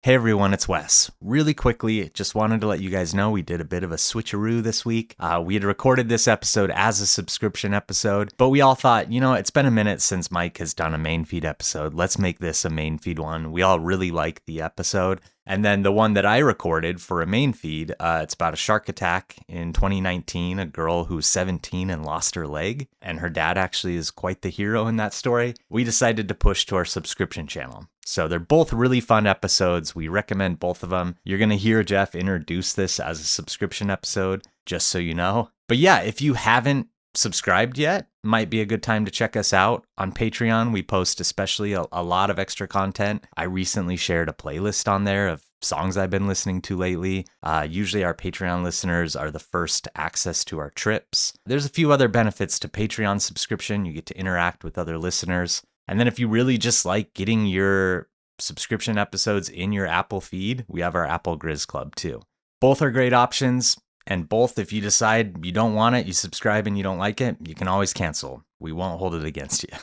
Hey everyone, it's Wes. Really quickly, just wanted to let you guys know we did a bit of a switcheroo this week. We had recorded this episode as a subscription episode, but we all thought, it's been a minute since Mike has done a main feed episode. Let's make this a main feed one. We all really liked the episode. And then the one that I recorded for a main feed, it's about a shark attack in 2019, a girl who's 17 and lost her leg. And her dad actually is quite the hero in that story. We decided to push to our subscription channel. So they're both really fun episodes. We recommend both of them. You're going to hear Jeff introduce this as a subscription episode, just so you know. But yeah, if you haven't subscribed yet, might be a good time to check us out. On Patreon, we post especially a lot of extra content. I recently shared a playlist on there of songs I've been listening to lately. Usually our Patreon listeners are the first access to our trips. There's a few other benefits to Patreon subscription. You get to interact with other listeners. And then if you really just like getting your subscription episodes in your Apple feed, we have our Apple Grizz Club too. Both are great options. And both, if you decide you don't want it, you subscribe and you don't like it, you can always cancel. We won't hold it against you.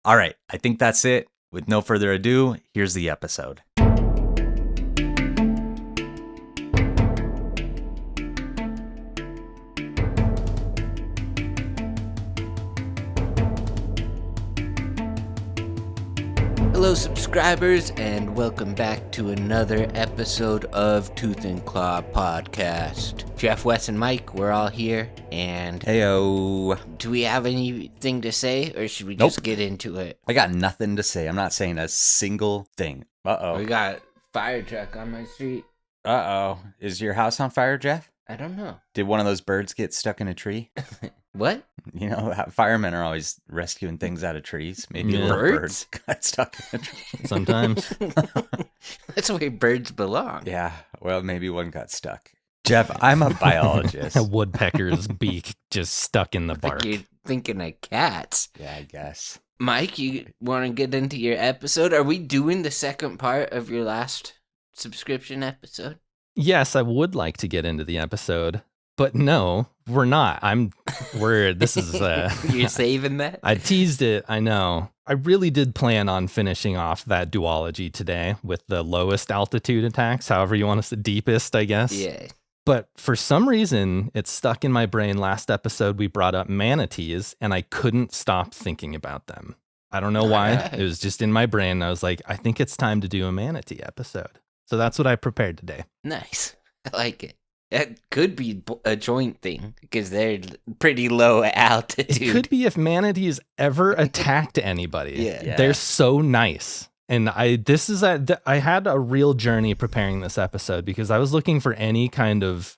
All right, I think that's it. With no further ado, here's the episode. Hello subscribers, and welcome back to another episode of Tooth and Claw Podcast. Jeff, Wes, and Mike, we're all here, and Heyo. Do we have anything to say, or should we just get into it? I got nothing to say. I'm not saying a single thing. Uh-oh. We got fire truck on my street. Uh-oh. Is your house on fire, Jeff? I don't know. Did one of those birds get stuck in a tree? What? You know, firemen are always rescuing things out of trees. Maybe a little bird got stuck in a tree. Sometimes. That's where birds belong. Yeah, well, maybe one got stuck. Jeff, I'm a biologist. A woodpecker's beak just stuck in the bark. You're thinking of cats. Yeah, I guess. Mike, you want to get into your episode? Are we doing the second part of your last subscription episode? Yes, I would like to get into the episode, but no, we're not. This is You're saving that? I teased it, I know. I really did plan on finishing off that duology today with the lowest altitude attacks, however you want to say, deepest, I guess. Yeah. But for some reason, it's stuck in my brain. Last episode, we brought up manatees, and I couldn't stop thinking about them. I don't know why. It was just in my brain. I was like, I think it's time to do a manatee episode. So that's what I prepared today. Nice. I like it. That could be a joint thing because they're pretty low altitude. It could be if manatees ever attacked anybody. Yeah. They're so nice. And I had a real journey preparing this episode because I was looking for any kind of,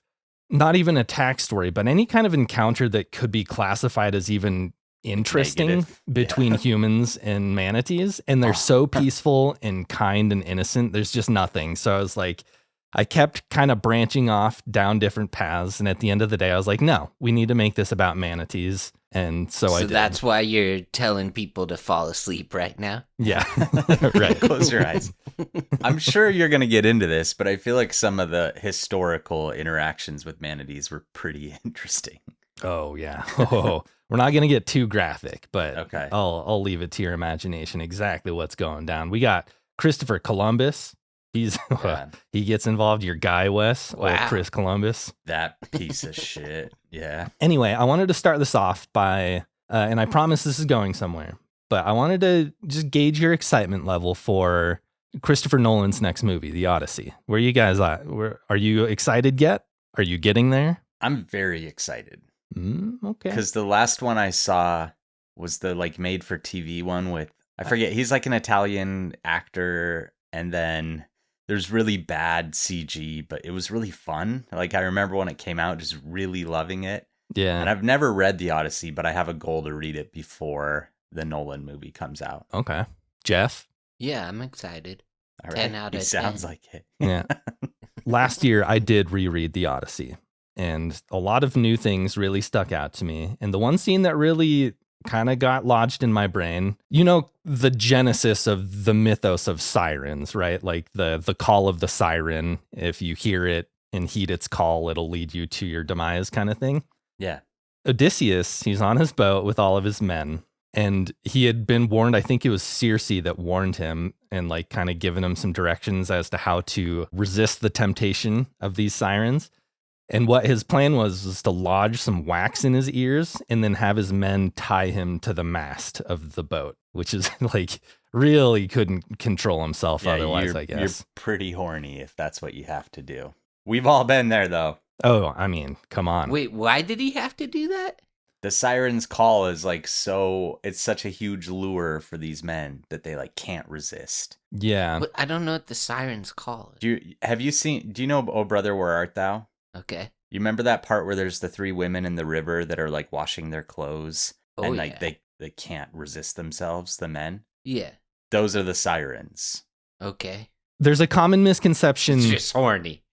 not even attack story, but any kind of encounter that could be classified as even interesting negative. Between humans and manatees. And they're so peaceful and kind and innocent. There's just nothing. So I was like, I kept kind of branching off down different paths. And at the end of the day, I was like, no, we need to make this about manatees. And so I did. So that's why you're telling people to fall asleep right now? Yeah. Right. Close your eyes. I'm sure you're going to get into this, but I feel like some of the historical interactions with manatees were pretty interesting. Oh, yeah. Oh, we're not going to get too graphic, but okay. I'll leave it to your imagination exactly what's going down. We got Christopher Columbus. He gets involved. Your guy, Wes, or Chris Columbus. That piece of shit. Yeah. Anyway, I wanted to start this off by, and I promise this is going somewhere, but I wanted to just gauge your excitement level for Christopher Nolan's next movie, The Odyssey. Where are you guys at? Are you excited yet? Are you getting there? I'm very excited. Okay. Because the last one I saw was the made for TV one with, I forget, he's like an Italian actor, and then there's really bad CG, but it was really fun. I remember when it came out, just really loving it. Yeah. And I've never read The Odyssey, but I have a goal to read it before the Nolan movie comes out. Okay. Jeff? Yeah, I'm excited. All right. 10 out of 10. Sounds like it. Yeah. Last year, I did reread The Odyssey, and a lot of new things really stuck out to me. And the one scene that really kind of got lodged in my brain, the genesis of the mythos of sirens, right? Like the call of the siren. If you hear it and heed its call, it'll lead you to your demise kind of thing. Yeah. Odysseus, he's on his boat with all of his men, And he had been warned, I think it was Circe that warned him and like kind of given him some directions as to how to resist the temptation of these sirens. And what his plan was to lodge some wax in his ears and then have his men tie him to the mast of the boat, which is like really couldn't control himself otherwise, I guess. You're pretty horny if that's what you have to do. We've all been there, though. Oh, I mean, come on. Wait, why did he have to do that? The siren's call is like it's such a huge lure for these men that they like can't resist. Yeah. But I don't know what the siren's call is. Do you know Oh Brother, Where Art Thou? Okay. You remember that part where there's the 3 women in the river that are like washing their clothes and like they can't resist themselves, the men? Yeah. Those are the sirens. Okay. There's a common misconception. It's just horny.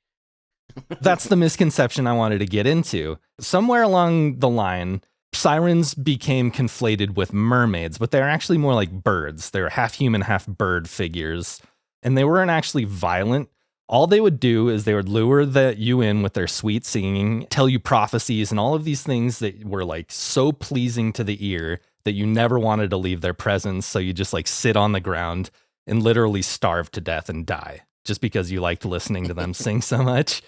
That's the misconception I wanted to get into. Somewhere along the line, sirens became conflated with mermaids, but they're actually more like birds. They're half human, half bird figures. And they weren't actually violent. All they would do is they would lure you in with their sweet singing, tell you prophecies and all of these things that were like so pleasing to the ear that you never wanted to leave their presence. So you just like sit on the ground and literally starve to death and die just because you liked listening to them sing so much.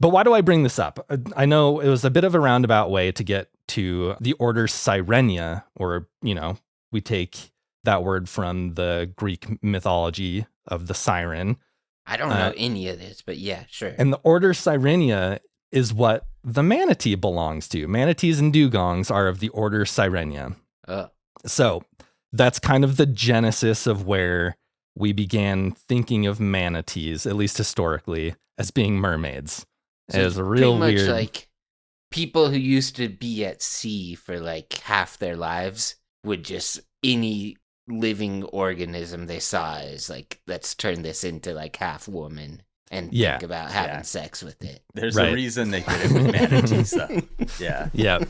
But why do I bring this up? I know it was a bit of a roundabout way to get to the order Sirenia, or, we take that word from the Greek mythology of the siren. I don't know any of this, but yeah, sure. And the order Sirenia is what the manatee belongs to. Manatees and dugongs are of the order Sirenia. Oh. So that's kind of the genesis of where we began thinking of manatees, at least historically, as being mermaids. So it was a real pretty much weird... like people who used to be at sea for like half their lives would just any living organism they saw is like, let's turn this into like half woman and think about having sex with it. There's a reason they did it with manatees, though. Yeah. Yeah.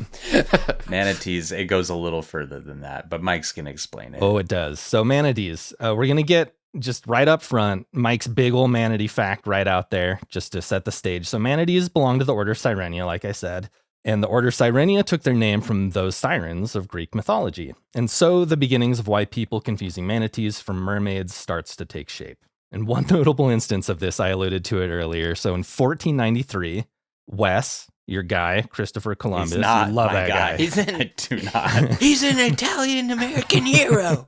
Manatees, it goes a little further than that, but Mike's going to explain it. Oh, it does. So manatees, we're going to get just right up front, Mike's big old manatee fact right out there, just to set the stage. So manatees belong to the order Sirenia, like I said. And the order Sirenia took their name from those sirens of Greek mythology. And so the beginnings of why people confusing manatees from mermaids starts to take shape. And one notable instance of this, I alluded to it earlier. So in 1493, Wes, your guy, Christopher Columbus, he's not you love my that guy. I do not. He's an Italian-American hero.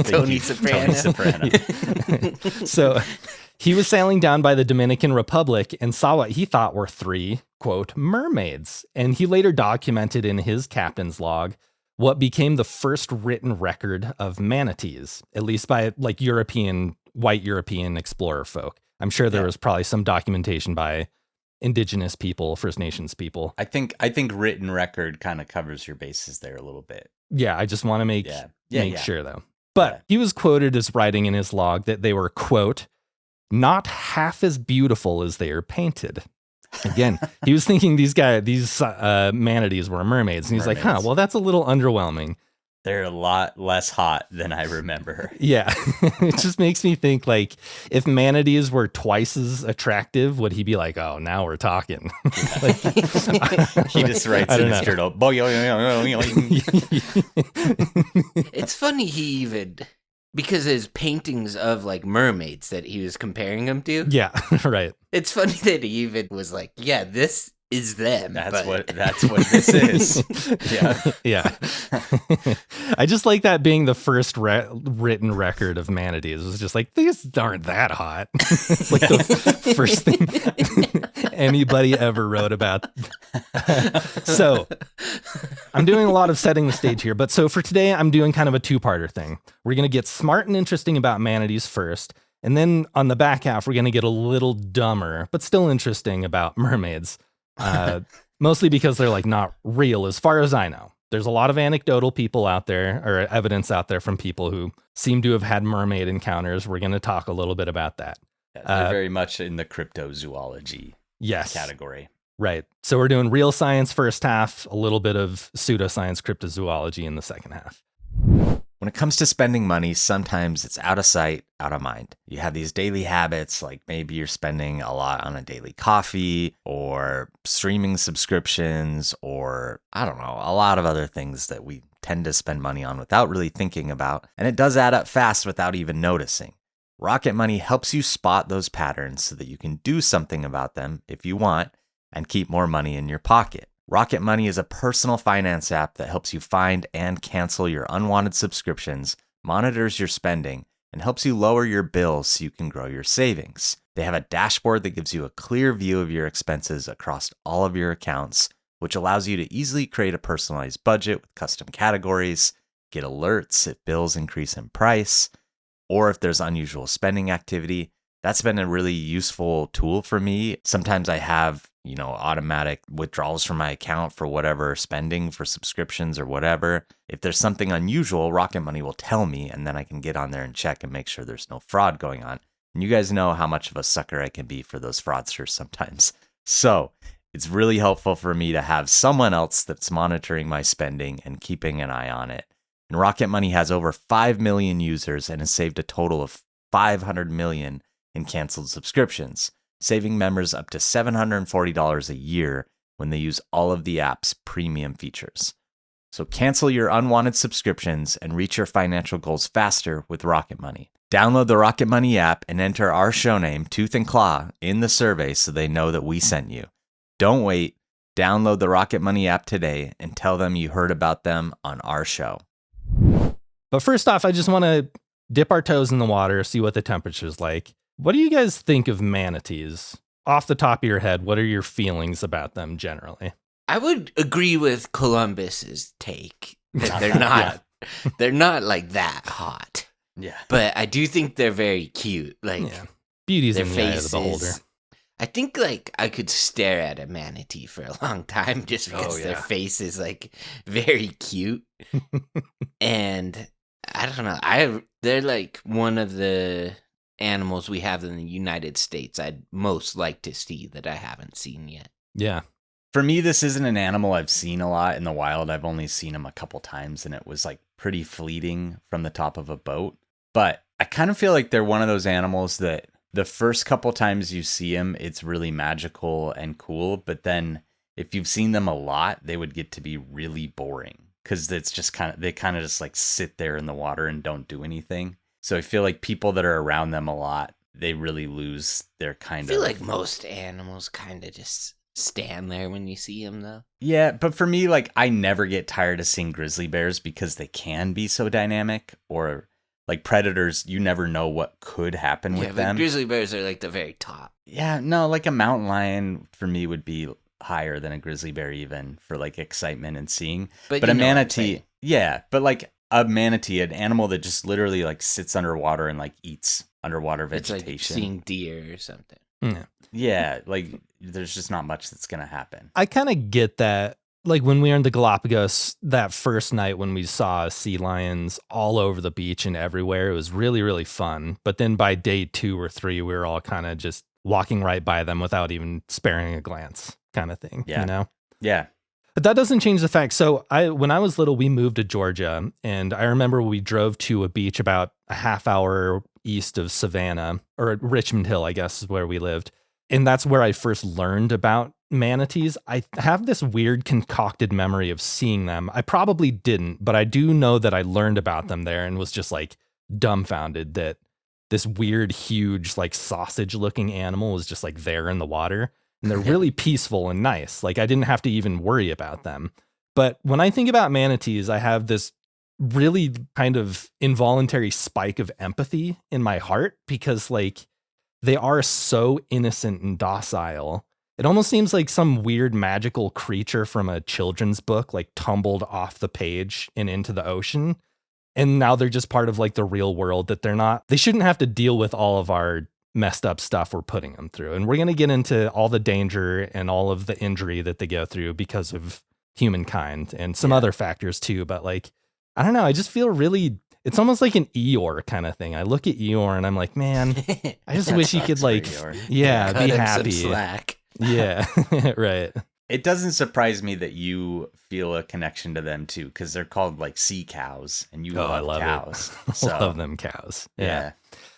Tony Soprano. So he was sailing down by the Dominican Republic and saw what he thought were 3, quote, mermaids. And he later documented in his captain's log what became the first written record of manatees, at least by like white European explorer folk. I'm sure there was probably some documentation by indigenous people, First Nations people. I think written record kind of covers your bases there a little bit. Yeah, I just want to make sure though. But Yeah. he was quoted as writing in his log that they were, quote, not half as beautiful as they are painted. Again, he was thinking these manatees were mermaids. And he's like, well, that's a little underwhelming. They're a lot less hot than I remember. Yeah. It just makes me think, like, if manatees were twice as attractive, would he be like, oh, now we're talking? Like, he just writes in his journal. It's funny because his paintings of like mermaids that he was comparing them to. Yeah, right. It's funny that he even was like, yeah, this is them. That's what this is. Yeah. I just like that being the first written record of manatees. It was just like, these aren't that hot. It's like the first thing anybody ever wrote about. So I'm doing a lot of setting the stage here. But so for today, I'm doing kind of a 2-parter thing. We're going to get smart and interesting about manatees first. And then on the back half, we're going to get a little dumber, but still interesting about mermaids. Mostly because they're like not real as far as I know. There's a lot of anecdotal people out there, or evidence out there from people who seem to have had mermaid encounters. We're going to talk a little bit about that. They're very much in the cryptozoology category. Right. So we're doing real science first half, a little bit of pseudoscience cryptozoology in the second half. When it comes to spending money, sometimes it's out of sight, out of mind. You have these daily habits, like maybe you're spending a lot on a daily coffee or streaming subscriptions or I don't know, a lot of other things that we tend to spend money on without really thinking about. And it does add up fast without even noticing. Rocket Money helps you spot those patterns so that you can do something about them if you want and keep more money in your pocket. Rocket Money is a personal finance app that helps you find and cancel your unwanted subscriptions, monitors your spending, and helps you lower your bills so you can grow your savings. They have a dashboard that gives you a clear view of your expenses across all of your accounts, which allows you to easily create a personalized budget with custom categories, get alerts if bills increase in price, or if there's unusual spending activity. That's been a really useful tool for me. Sometimes I have, automatic withdrawals from my account for whatever spending for subscriptions or whatever. If there's something unusual, Rocket Money will tell me, and then I can get on there and check and make sure there's no fraud going on. And you guys know how much of a sucker I can be for those fraudsters sometimes. So it's really helpful for me to have someone else that's monitoring my spending and keeping an eye on it. And Rocket Money has over 5 million users and has saved a total of 500 million in canceled subscriptions, saving members up to $740 a year when they use all of the app's premium features. So cancel your unwanted subscriptions and reach your financial goals faster with Rocket Money. Download the Rocket Money app and enter our show name, Tooth and Claw, in the survey so they know that we sent you. Don't wait. Download the Rocket Money app today and tell them you heard about them on our show. But first off, I just want to dip our toes in the water, see what the temperature's like. What do you guys think of manatees? Off the top of your head, what are your feelings about them generally? I would agree with Columbus's take that they're not like that hot. Yeah. But I do think they're very cute. Like Beauty's their in the eye of faces. the beholder. I think I could stare at a manatee for a long time just because their face is very cute. And I don't know. They're like one of the animals we have in the United States I'd most like to see that I haven't seen yet. Yeah. For me, this isn't an animal I've seen a lot in the wild. I've only seen him a couple times, and it was pretty fleeting from the top of a boat. But I kind of feel like they're one of those animals that the first couple times you see them, it's really magical and cool. But then if you've seen them a lot, they would get to be really boring because it's just they kind of just sit there in the water and don't do anything. So I feel like people that are around them a lot, they really lose their kind of... I feel like most animals kind of just stand there when you see them, though. Yeah, but for me, I never get tired of seeing grizzly bears because they can be so dynamic. Or predators, you never know what could happen with them. Grizzly bears are the very top. Yeah, no, a mountain lion for me would be higher than a grizzly bear even for excitement and seeing. But a manatee, yeah, but a manatee, an animal that just literally sits underwater and eats underwater vegetation. It's seeing deer or something. Yeah, there's just not much that's gonna happen. I kind of get that. When we were in the Galapagos that first night when we saw sea lions all over the beach and everywhere, it was really, really fun. But then by day 2 or 3, we were all kind of just walking right by them without even sparing a glance kind of thing, Yeah. Yeah. But that doesn't change the fact. So when I was little, we moved to Georgia, and I remember we drove to a beach about a half hour east of Savannah, or Richmond Hill, I guess is where we lived. And that's where I first learned about manatees. I have this weird concocted memory of seeing them. I probably didn't, but I do know that I learned about them there and was just dumbfounded that this weird, huge, sausage looking animal was just there in the water. And they're really peaceful and nice. I didn't have to even worry about them. But when I think about manatees, I have this really kind of involuntary spike of empathy in my heart because they are so innocent and docile. It almost seems like some weird magical creature from a children's book tumbled off the page and into the ocean. And now they're just part of the real world that they shouldn't have to deal with all of our messed up stuff we're putting them through. And we're going to get into all the danger and all of the injury that they go through because of humankind and some other factors too. But I don't know. I just feel really, it's almost like an Eeyore kind of thing. I look at Eeyore and I'm like, man, I just wish he could be Cut him happy. some slack. Yeah, right. It doesn't surprise me that you feel a connection to them too, because they're called like sea cows, and you I love love cows. it. So, I love them cows. yeah.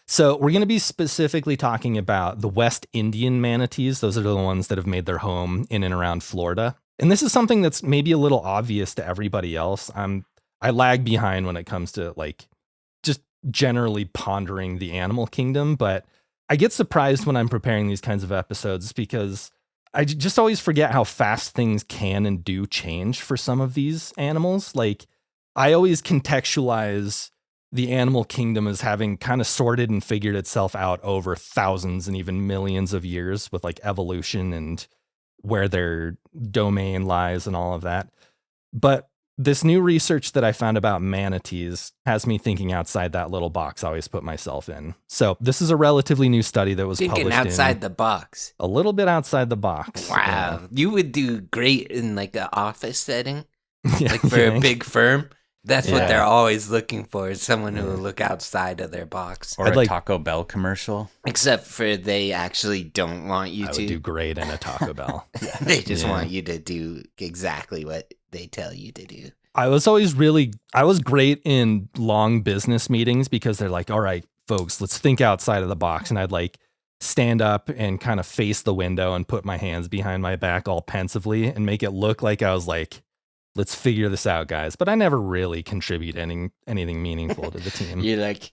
So we're going to be specifically talking about the West Indian manatees. Those are the ones that have made their home in and around Florida. And this is something that's maybe a little obvious to everybody else. I lag behind when it comes to like just generally pondering the animal kingdom, but I get surprised when I'm preparing these kinds of episodes because I just always forget how fast things can and do change for some of these animals. Like I always contextualize the animal kingdom as having kind of sorted and figured itself out over thousands and even millions of years with like evolution and where their domain lies and all of that. But this new research that I found about manatees has me thinking outside that little box I always put myself in. So this is a relatively new study that was Thinking published outside the box. a little bit outside the box. Wow. You would do great in like an office setting, Yeah, like for a big firm. That's what Yeah. they're always looking for, is someone who will look outside of their box. Or I'd a like- Taco Bell commercial. Except for they actually don't want you I would to. do great in a Taco Bell. They just Yeah. want you to do exactly what they tell you to do. I was great in long business meetings because they're like, all right, folks, let's think outside of the box. And I'd like stand up and kind of face the window and put my hands behind my back all pensively and make it look like I was like, let's figure this out, guys. But I never really contribute anything meaningful to the team. You're like,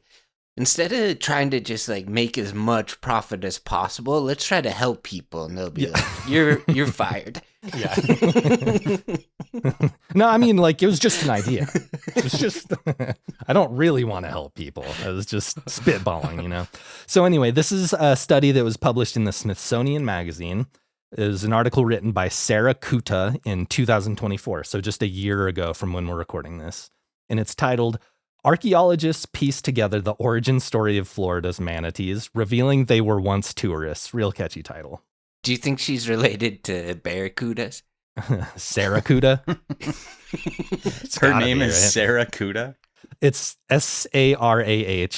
instead of trying to just like make as much profit as possible, let's try to help people. And they'll be like, you're fired. Yeah. No, I mean, like, it was just an idea. It was just, I don't really want to help people. I was just spitballing, you know? So anyway, this is a study that was published in the Smithsonian Magazine. It was an article written by Sarah Kuta in 2024. So just a year ago from when we're recording this. And it's titled, Archaeologists Piece Together the Origin Story of Florida's Manatees, Revealing They Were Once Tourists. Real catchy title. Do you think she's related to barracudas? Sarah Kuta. Her name is Sarah Kuta. It's Sarah.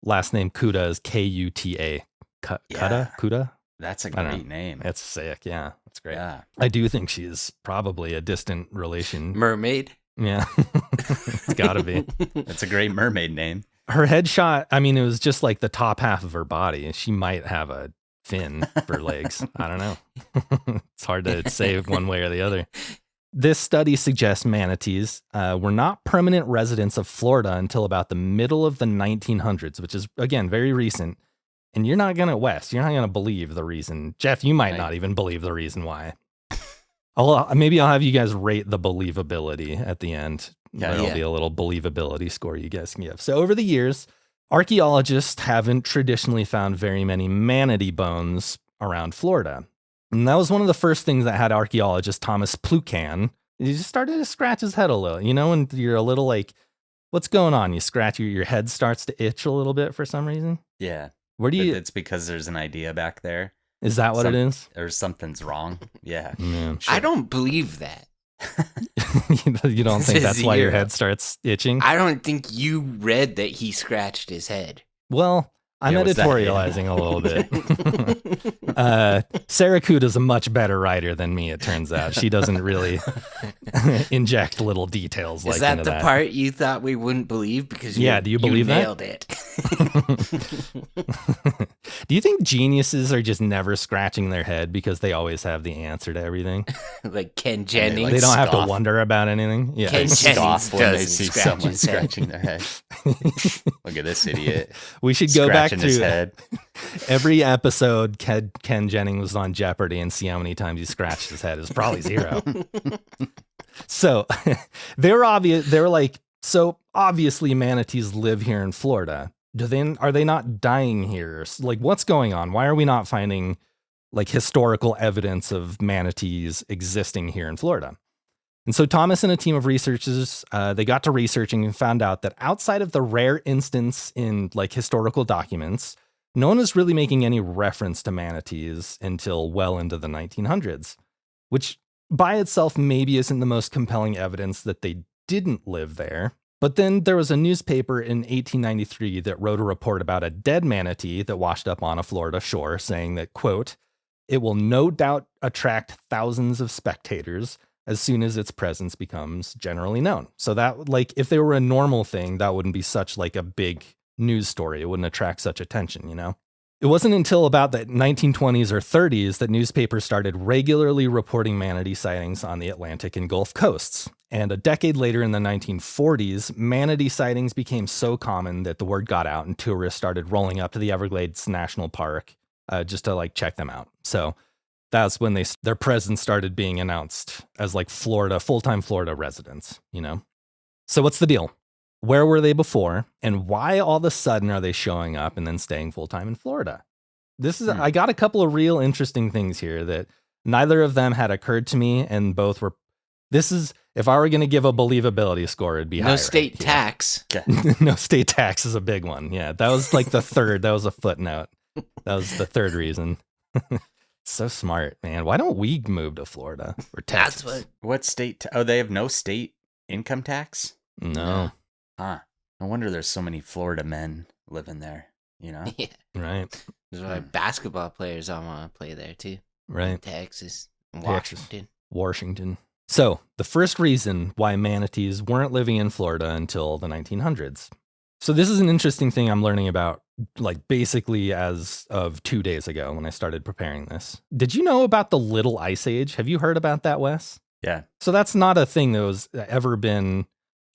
Last name Kuta is Kuta. Kuta? That's a I don't great know. name. That's sick. Yeah, that's great. Yeah. I do think she's probably a distant relation. Mermaid? Yeah, it's gotta be. That's a great mermaid name. Her headshot, I mean, it was just like the top half of her body. She might have a fin for legs. I don't know. It's hard to say one way or the other. This study suggests manatees were not permanent residents of Florida until about the middle of the 1900s, which is, again, very recent. And you're not going to believe the reason. Jeff, you might Right. not even believe the reason why. Maybe I'll have you guys rate the believability at the end. Yeah, There'll be a little believability score you guys can give. So over the years, archaeologists haven't traditionally found very many manatee bones around Florida. And that was one of the first things that had archaeologist Thomas Plukan. He just started to scratch his head a little, you know, and you're a little like, what's going on? You scratch your head starts to itch a little bit for some reason. Yeah. Where do you, It's because there's an idea back there. is that what it is? Or something's wrong. Yeah. Yeah. I don't believe that. You don't think that's why your 0. head starts itching? I don't think you read that he scratched his head. Well, I'm Yeah, was that- editorializing a little bit. Sarah Kuta's a much better writer than me, it turns out. She doesn't really inject little details like Is that into the that. part you thought we wouldn't believe? Because Yeah, do you believe that? nailed it. Do you think geniuses are just never scratching their head because they always have the answer to everything? Like Ken like, Jennings. They don't have to scoff. wonder about anything? Yeah. Ken They Jennings scoff when they doesn't see scratch someone his head. scratching their head. Look at this idiot. We should go back Scratching his through head. every episode Ken Jennings was on Jeopardy and see how many times he scratched his head. It was probably 0. So they were like, so obviously manatees live here in Florida. Are they not dying here? Like, what's going on? Why are we not finding like historical evidence of manatees existing here in Florida? And so Thomas and a team of researchers, they got to researching and found out that outside of the rare instance in like historical documents, no one was really making any reference to manatees until well into the 1900s, which by itself maybe isn't the most compelling evidence that they didn't live there. But then there was a newspaper in 1893 that wrote a report about a dead manatee that washed up on a Florida shore saying that, quote, It will no doubt attract thousands of spectators as soon as its presence becomes generally known. So that, like, if they were a normal thing, that wouldn't be such like a big news story. It wouldn't attract such attention, you know? It wasn't until about the 1920s or 30s that newspapers started regularly reporting manatee sightings on the Atlantic and Gulf coasts. And a decade later in the 1940s, manatee sightings became so common that the word got out and tourists started rolling up to the Everglades National Park just to like check them out. So that's when their presence started being announced as like full-time Florida residents, you know? So what's the deal? Where were they before, and why all of a sudden are they showing up and then staying full-time in Florida? I got a couple of real interesting things here that neither of them had occurred to me, and both were, if I were going to give a believability score, it'd be higher. No state tax. No state tax is a big one. Yeah, that was like the third. That was a footnote. That was the third reason. So smart, man. Why don't we move to Florida or Texas? That's What state? They have no state income tax? No. Huh. No wonder there's so many Florida men living there, you know? Yeah. Right. That's why basketball players all want to play there too. Right. Texas. Washington. Washington. So the first reason why manatees weren't living in Florida until the 1900s. So this is an interesting thing I'm learning about, like basically as of 2 days ago when I started preparing this. Did you know about the Little Ice Age? Have you heard about that, Wes? Yeah. So that's not a thing that was ever been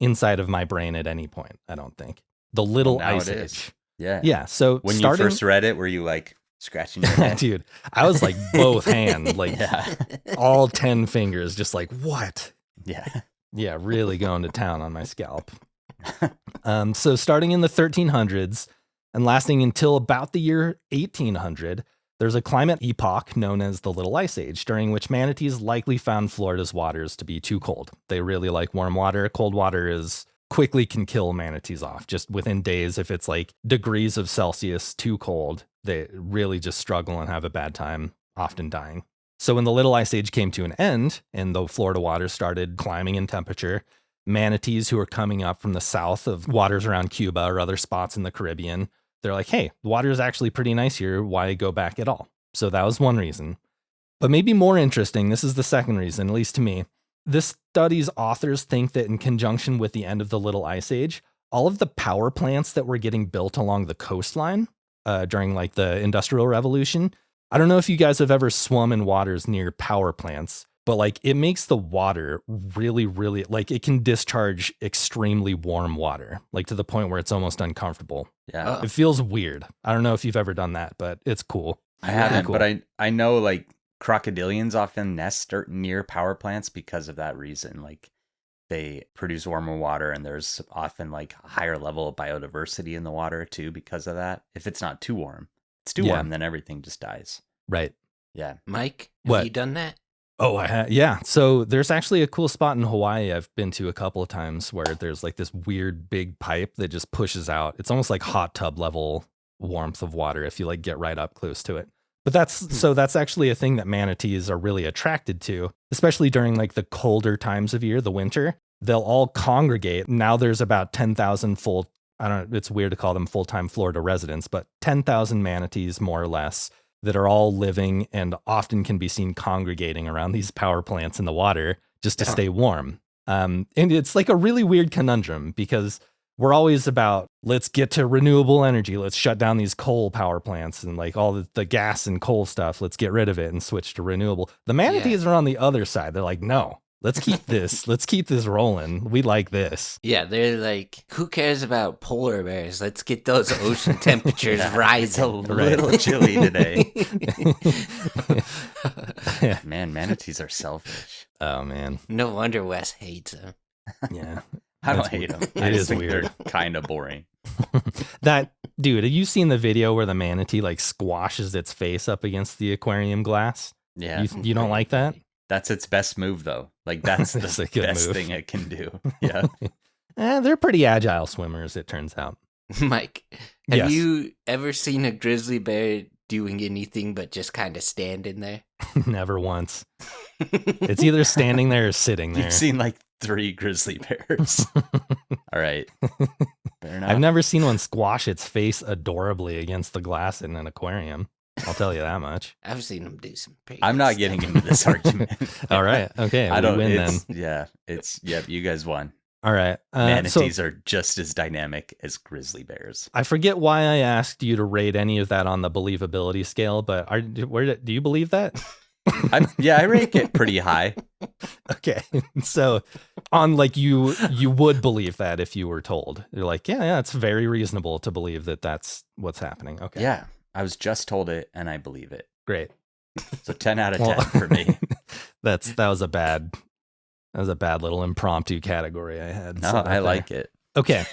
inside of my brain at any point, I don't think. The Little Ice Age. Yeah. Yeah. So when you first read it, were you like scratching your head? Dude, I was like both hands, like all 10 fingers, just like, what? Yeah. Yeah, really going to town on my scalp. So starting in the 1300s and lasting until about the year 1800, there's a climate epoch known as the Little Ice Age, during which manatees likely found Florida's waters to be too cold. They really like warm water. Cold water quickly can kill manatees off just within days. If it's like degrees of Celsius too cold, they really just struggle and have a bad time, often dying. So when the Little Ice Age came to an end and the Florida waters started climbing in temperature, manatees who are coming up from the south of waters around Cuba or other spots in the Caribbean, they're like, hey, the water is actually pretty nice here. Why go back at all? So that was one reason. But maybe more interesting, this is the second reason, at least to me. This study's authors think that in conjunction with the end of the Little Ice Age, all of the power plants that were getting built along the coastline during like the Industrial Revolution. I don't know if you guys have ever swum in waters near power plants, but like it makes the water really, really, like it can discharge extremely warm water, like to the point where it's almost uncomfortable. Yeah. It feels weird. I don't know if you've ever done that, but it's cool. I haven't, cool. but I know like crocodilians often nest near power plants because of that reason. Like they produce warmer water, and there's often like a higher level of biodiversity in the water too because of that. If it's not too warm, it's too warm, then everything just dies. Right. Yeah. Mike, have What? you done that? Oh, yeah. So there's actually a cool spot in Hawaii I've been to a couple of times where there's like this weird big pipe that just pushes out. It's almost like hot tub level warmth of water if you like get right up close to it. But that's actually a thing that manatees are really attracted to, especially during like the colder times of year, the winter. They'll all congregate. Now there's about 10,000 it's weird to call them full-time Florida residents, but 10,000 manatees more or less that are all living and often can be seen congregating around these power plants in the water just to stay warm. And it's like a really weird conundrum because we're always about, let's get to renewable energy. Let's shut down these coal power plants and like all the gas and coal stuff. Let's get rid of it and switch to renewable. The manatees are on the other side. They're like, no, let's keep this. Let's keep this rolling. We like this. Yeah, they're like, who cares about polar bears? Let's get those ocean temperatures rising. It's a little chilly today. Man, manatees are selfish. Oh, man. No wonder Wes hates them. Yeah. I don't hate them. It is weird. They're kind of boring. Dude, have you seen the video where the manatee like squashes its face up against the aquarium glass? Yeah. You don't like that? That's its best move, though. Like, that's the That's a good best move. thing it can do. Yeah. They're pretty agile swimmers, it turns out. Mike, have Yes. you ever seen a grizzly bear doing anything but just kind of standing there? Never once. It's either standing there or sitting there. You've seen like 3 grizzly bears. All right. Fair enough. I've never seen one squash its face adorably against the glass in an aquarium. I'll tell you that much. I've seen them do some pretty I'm good not stuff. getting into this argument. All right. Okay. I don't we win then. You guys won. All right. Manatees are just as dynamic as grizzly bears. I forget why I asked you to rate any of that on the believability scale, but do you believe that? I rate it pretty high. Okay. So on like you would believe that if you were told. You're like, yeah, it's very reasonable to believe that that's what's happening. Okay. Yeah. I was just told it and I believe it. Great. So 10 out of 10 for me. that was a bad little impromptu category I had. No, I like it. Okay.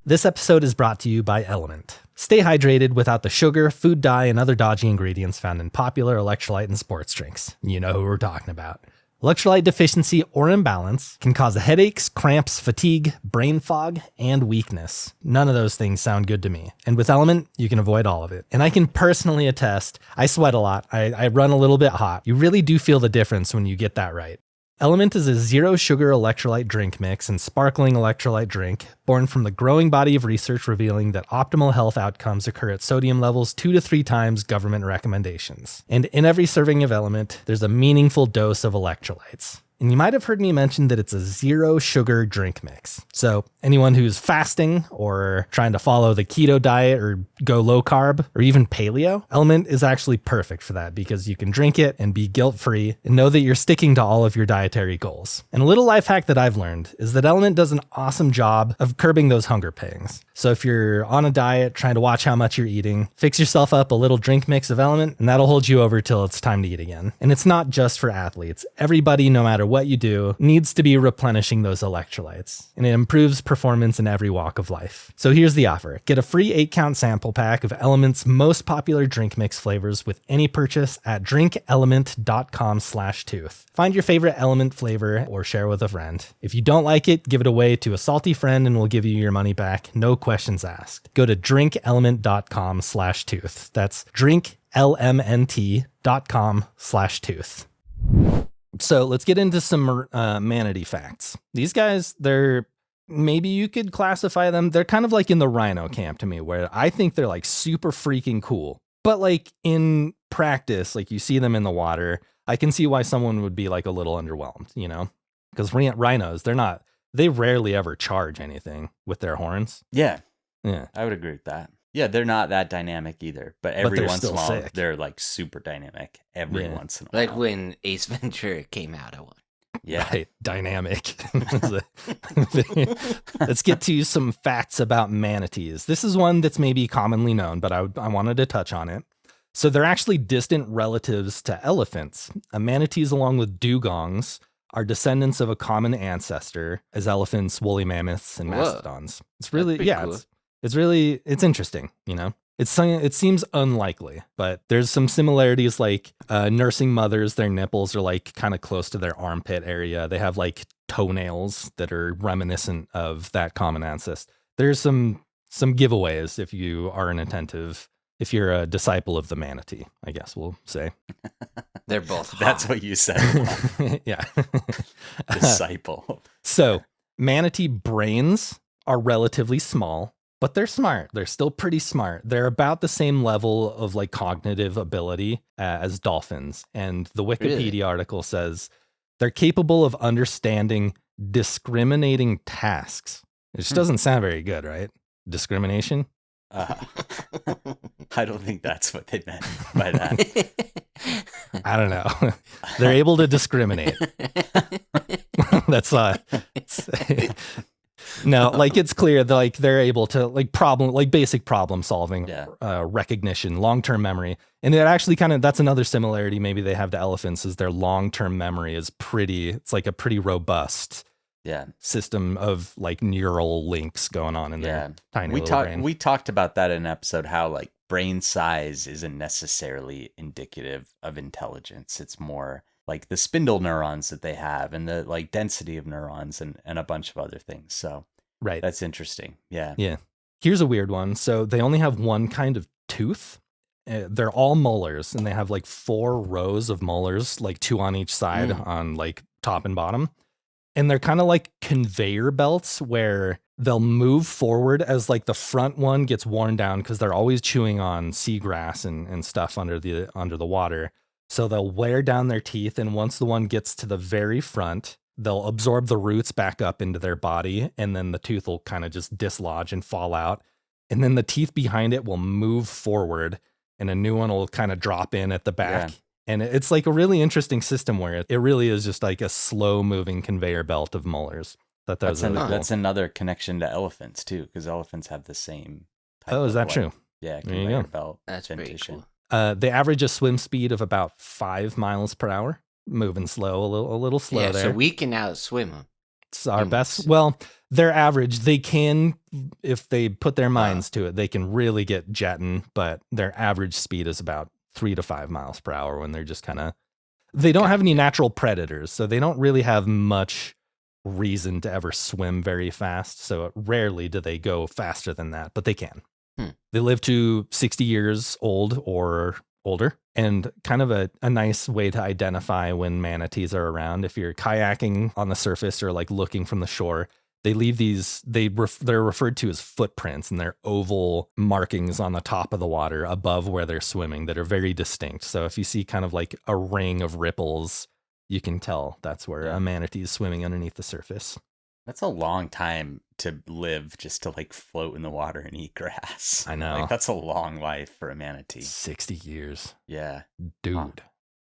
This episode is brought to you by Element. Stay hydrated without the sugar, food dye, and other dodgy ingredients found in popular electrolyte and sports drinks. You know who we're talking about. Electrolyte deficiency or imbalance can cause headaches, cramps, fatigue, brain fog, and weakness. None of those things sound good to me. And with Element, you can avoid all of it. And I can personally attest, I sweat a lot. I run a little bit hot. You really do feel the difference when you get that right. Element is a zero-sugar electrolyte drink mix and sparkling electrolyte drink born from the growing body of research revealing that optimal health outcomes occur at sodium levels 2 to 3 times government recommendations. And in every serving of Element, there's a meaningful dose of electrolytes. And you might have heard me mention that it's a zero-sugar drink mix. So anyone who's fasting or trying to follow the keto diet or go low carb or even paleo, Element is actually perfect for that because you can drink it and be guilt-free and know that you're sticking to all of your dietary goals. And a little life hack that I've learned is that Element does an awesome job of curbing those hunger pangs. So if you're on a diet, trying to watch how much you're eating, fix yourself up a little drink mix of Element and that'll hold you over till it's time to eat again. And it's not just for athletes. Everybody, no matter what you do, needs to be replenishing those electrolytes, and it improves performance in every walk of life. So here's the offer. Get a free 8-count sample pack of Element's most popular drink mix flavors with any purchase at drinkelement.com/tooth. Find your favorite Element flavor or share with a friend. If you don't like it, give it away to a salty friend and we'll give you your money back. No questions asked. Go to drinkelement.com/tooth. That's drinklmnt.com/tooth. So let's get into some manatee facts. These guys, maybe you could classify them, they're kind of like in the rhino camp to me, where I think they're like super freaking cool. But like in practice, like you see them in the water, I can see why someone would be like a little underwhelmed, you know? Because rhinos, they rarely ever charge anything with their horns. Yeah. I would agree with that. Yeah, they're not that dynamic either, but every once in a while, they're like super dynamic every once in a while. Like when Ace Ventura came out, I won. Yeah. Right, dynamic. Let's get to some facts about manatees. This is one that's maybe commonly known, but I wanted to touch on it. So they're actually distant relatives to elephants. Manatees, along with dugongs, are descendants of a common ancestor as elephants, woolly mammoths, and mastodons. It's really, cool. It's interesting, you know? It seems unlikely, but there's some similarities like nursing mothers, their nipples are like kind of close to their armpit area. They have like toenails that are reminiscent of that common ancestor. There's some giveaways if you are if you're a disciple of the manatee, I guess we'll say. They're both hot. That's what you said. Yeah. Disciple. So manatee brains are relatively small, but they're smart. They're still pretty smart. They're about the same level of like cognitive ability as dolphins. And the Wikipedia article says they're capable of understanding discriminating tasks. It just doesn't sound very good, right? Discrimination? I don't think that's what they meant by that. I don't know. They're able to discriminate. That's no, like it's clear that like they're able to like basic problem solving, recognition, long-term memory. And it actually that's another similarity maybe they have to elephants is their long-term memory is it's like a pretty robust system of like neural links going on in their tiny little brain. We talked about that in an episode, how like brain size isn't necessarily indicative of intelligence. It's more like the spindle neurons that they have and the like density of neurons and a bunch of other things. So that's interesting. Yeah. Here's a weird one. So they only have one kind of tooth. They're all molars and they have like 4 rows of molars, like 2 on each side on like top and bottom. And they're kind of like conveyor belts where they'll move forward as like the front one gets worn down because they're always chewing on seagrass and stuff under the water. So they'll wear down their teeth, and once the one gets to the very front, they'll absorb the roots back up into their body, and then the tooth will kind of just dislodge and fall out. And then the teeth behind it will move forward, and a new one will kind of drop in at the back. Yeah. And it's like a really interesting system where it really is just like a slow moving conveyor belt of molars. That's another connection to elephants too, because elephants have the same type is that true? Yeah, conveyor belt. That's pretty cool. They average a swim speed of about 5 miles per hour, moving slow, a little slow there. So we can outswim them. It's our best. Well, their average, they can, if they put their minds to it, they can really get jetting, but their average speed is about 3 to 5 miles per hour when they're just kind of, they don't have any natural predators, so they don't really have much reason to ever swim very fast. So rarely do they go faster than that, but they can. They live to 60 years old or older, and kind of a nice way to identify when manatees are around. If you're kayaking on the surface or like looking from the shore, they leave these, they're referred to as footprints, and they're oval markings on the top of the water above where they're swimming that are very distinct. So if you see kind of like a ring of ripples, you can tell that's where a manatee is swimming underneath the surface. That's a long time to live just to like float in the water and eat grass. I know. Like, that's a long life for a manatee. 60 years. Yeah. Dude. Huh.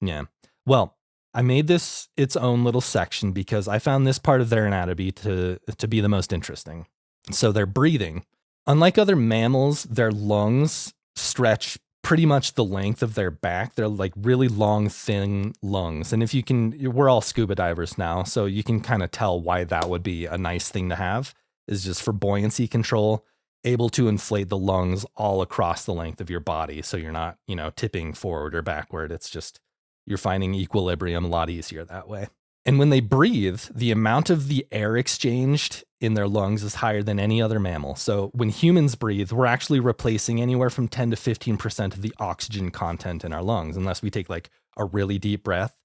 Yeah. Well, I made this its own little section because I found this part of their anatomy to be the most interesting. So their breathing. Unlike other mammals, their lungs stretch pretty much the length of their back. They're like really long, thin lungs. And if you can, we're all scuba divers now, so you can kind of tell why that would be a nice thing to have, is just for buoyancy control, able to inflate the lungs all across the length of your body. So you're not, tipping forward or backward. It's just, you're finding equilibrium a lot easier that way. And when they breathe, the amount of the air exchanged in their lungs is higher than any other mammal. So when humans breathe, we're actually replacing anywhere from 10 to 15% of the oxygen content in our lungs, unless we take like a really deep breath.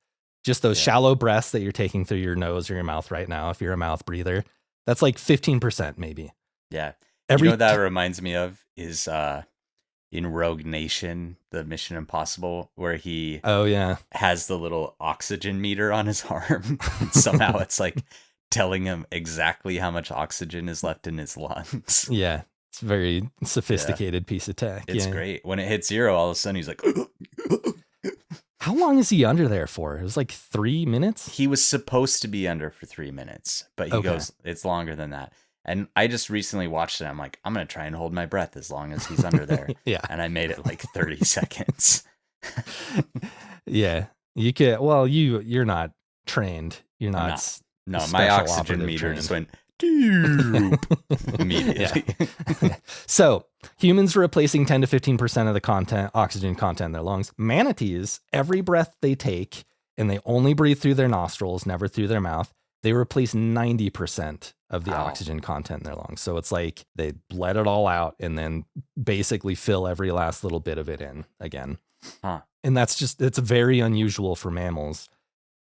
Just those shallow breaths that you're taking through your nose or your mouth right now, if you're a mouth breather, that's like 15% maybe. Yeah. What that reminds me of is in Rogue Nation, the Mission Impossible, where he has the little oxygen meter on his arm. And somehow it's like telling him exactly how much oxygen is left in his lungs. Yeah, it's a very sophisticated piece of tech. It's great. When it hits 0, all of a sudden he's like... How long is he under there for? It was like 3 minutes? He was supposed to be under for 3 minutes, but he goes, it's longer than that. And I just recently watched it. I'm like, I'm going to try and hold my breath as long as he's under there. And I made it like 30 seconds. Yeah. You could, well, you're not trained. You're not. No, my oxygen meter just went immediately. So humans are replacing 10 to 15% of the oxygen content in their lungs. Manatees, every breath they take, and they only breathe through their nostrils, never through their mouth, they replace 90% of the oxygen content in their lungs. So it's like they let it all out and then basically fill every last little bit of it in again. And it's very unusual for mammals,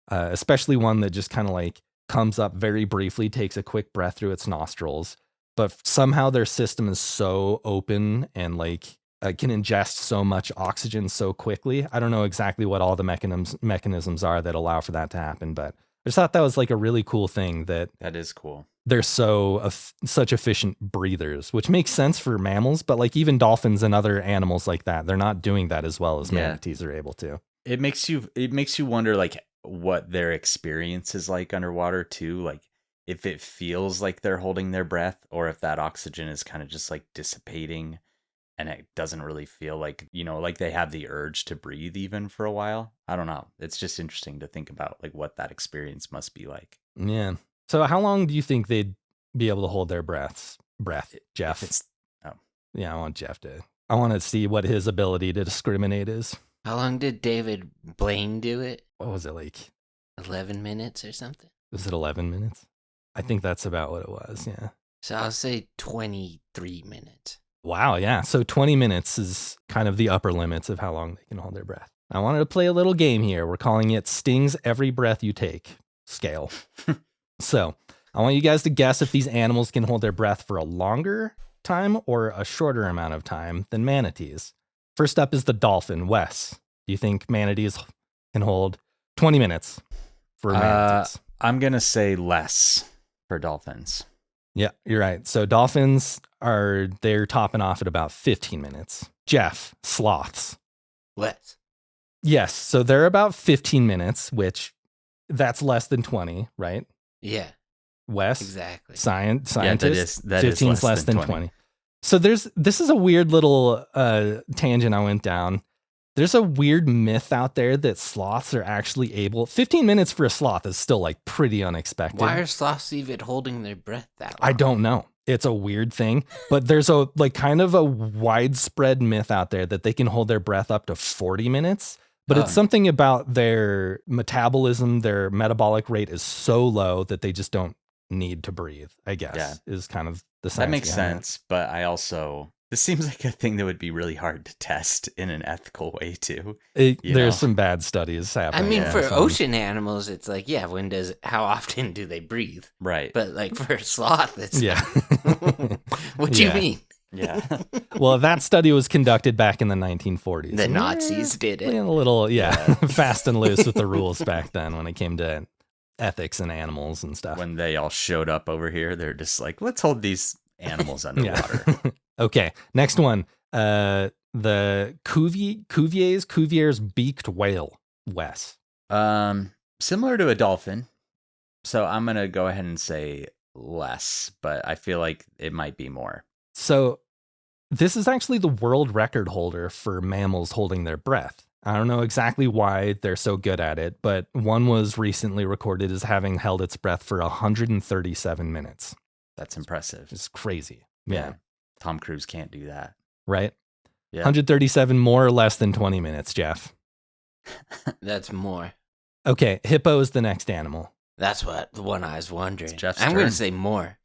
especially one that just kind of like comes up very briefly, takes a quick breath through its nostrils, but somehow their system is so open and like can ingest so much oxygen so quickly. I don't know exactly what all the mechanisms are that allow for that to happen, but I just thought that was like a really cool thing that is cool. They're such efficient breathers, which makes sense for mammals, but like even dolphins and other animals like that, they're not doing that as well as manatees are able to. It makes you wonder like what their experience is like underwater too, like if it feels like they're holding their breath or if that oxygen is kind of just like dissipating and it doesn't really feel like, like they have the urge to breathe even for a while. I don't know. It's just interesting to think about like what that experience must be like. Yeah. So how long do you think they'd be able to hold their breath, Jeff? Yeah, I want to see what his ability to discriminate is. How long did David Blaine do it? What was it, like 11 minutes or something? Was it 11 minutes? I think that's about what it was, yeah. So I'll say 23 minutes. Wow, yeah. So 20 minutes is kind of the upper limits of how long they can hold their breath. I wanted to play a little game here. We're calling it Stings Every Breath You Take scale. So I want you guys to guess if these animals can hold their breath for a longer time or a shorter amount of time than manatees. First up is the dolphin. Wes, do you think manatees can hold 20 minutes for manatees? I'm going to say less for dolphins. Yeah, you're right. So dolphins they're topping off at about 15 minutes. Jeff, sloths. Less. Yes, so they're about 15 minutes, which that's less than 20, right? Yeah, Wes? exactly. Scientist, that 15 is less than 20. So this is a weird little tangent I went down. There's a weird myth out there that sloths are actually able. 15 minutes for a sloth is still like pretty unexpected. Why are sloths even holding their breath that long? I don't know. It's a weird thing, but there's a like kind of a widespread myth out there that they can hold their breath up to 40 minutes. But it's something about their metabolism, their metabolic rate is so low that they just don't need to breathe, I guess, is kind of the science. That makes sense, but this seems like a thing that would be really hard to test in an ethical way, too. There's some bad studies happening. I mean, for ocean animals, it's like, how often do they breathe? Right. But like for a sloth, it's what do you mean? Yeah. Well, that study was conducted back in the 1940s. The Nazis did it. Playing a little, fast and loose with the rules back then when it came to ethics and animals and stuff. When they all showed up over here, they're just like, let's hold these animals underwater. Okay, next one. The Cuvier's beaked whale, Wes. Similar to a dolphin. So I'm going to go ahead and say less, but I feel like it might be more. So this is actually the world record holder for mammals holding their breath. I don't know exactly why they're so good at it, but one was recently recorded as having held its breath for 137 minutes. That's impressive. It's crazy. Yeah. Tom Cruise can't do that. Right? Yeah. 137 more or less than 20 minutes, Jeff. That's more. Okay, hippo is the next animal. That's what the one I was wondering. Jeff's I'm going turn. to say more.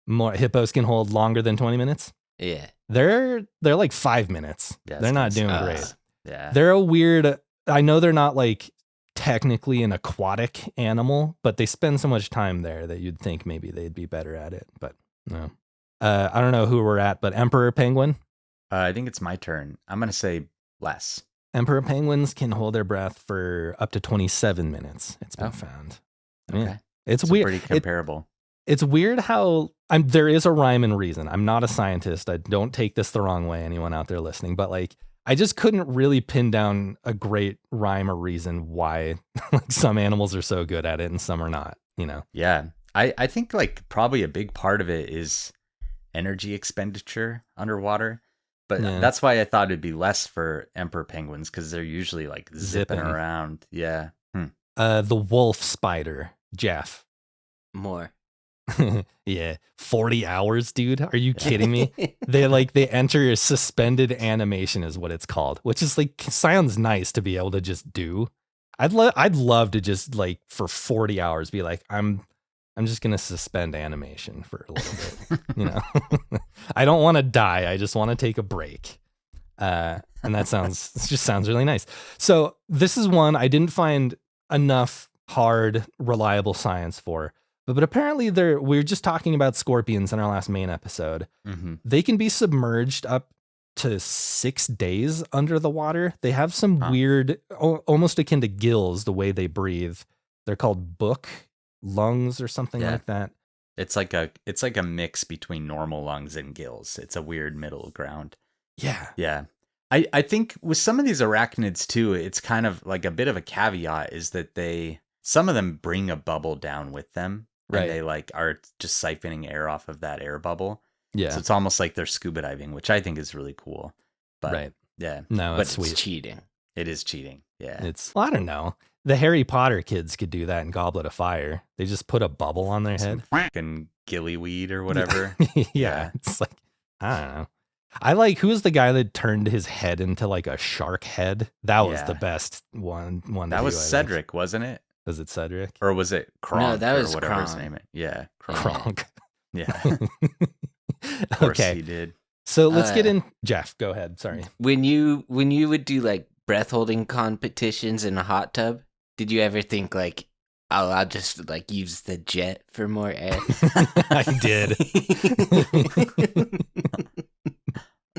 More hippos can hold longer than 20 minutes? Yeah. They're like 5 minutes. Yeah, they're not doing great. Yeah. They're a weird, I know they're not like technically an aquatic animal, but they spend so much time there that you'd think maybe they'd be better at it, but no. I don't know who we're at, but emperor penguin? I think it's my turn. I'm going to say less. Emperor penguins can hold their breath for up to 27 minutes. It's been found. Okay. Yeah. It's So weird. pretty comparable. It's weird how there is a rhyme and reason. I'm not a scientist. I don't take this the wrong way, anyone out there listening, but like, I just couldn't really pin down a great rhyme or reason why like some animals are so good at it and some are not, you know? Yeah. I think like probably a big part of it is energy expenditure underwater. But that's why I thought it'd be less for emperor penguins, because they're usually like zipping around. Yeah. The wolf spider, Jeff. More. Yeah. 40 hours, dude. Are you kidding me? They enter a suspended animation is what it's called, which is like sounds nice to be able to just do. I'd love to just like for 40 hours be like, I'm just going to suspend animation for a little bit, you know. I don't want to die. I just want to take a break. And it just sounds really nice. So this is one I didn't find enough hard, reliable science for. But apparently we're just talking about scorpions in our last main episode. Mm-hmm. They can be submerged up to 6 days under the water. They have some weird, almost akin to gills, the way they breathe. They're called book lungs or something like that. It's like a mix between normal lungs and gills. It's a weird middle ground. Yeah. Yeah. I think with some of these arachnids too, it's kind of like a bit of a caveat is that some of them bring a bubble down with them. Right. And they like are just siphoning air off of that air bubble. Yeah. So it's almost like they're scuba diving, which I think is really cool. But yeah. No, but sweet. It's cheating. It is cheating. Yeah. I don't know. The Harry Potter kids could do that in Goblet of Fire. They just put a bubble on their head. Fucking gillyweed or whatever. Yeah. It's like, I don't know. I like, who was the guy that turned his head into like a shark head? That was the best one. That was Cedric, wasn't it? Was it Cedric? Or was it Kronk? No, that was whatever Kronk. his name is. Yeah. Kronk. Yeah. Of course he did. So let's get in. Jeff, go ahead. Sorry. When you would do like breath holding competitions in a hot tub, did you ever think like, I'll just like use the jet for more air. I did.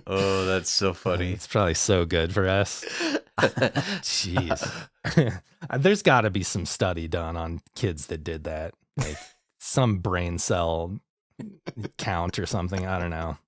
Oh, that's so funny. It's probably so good for us. Jeez. There's got to be some study done on kids that did that. Like some brain cell count or something. I don't know.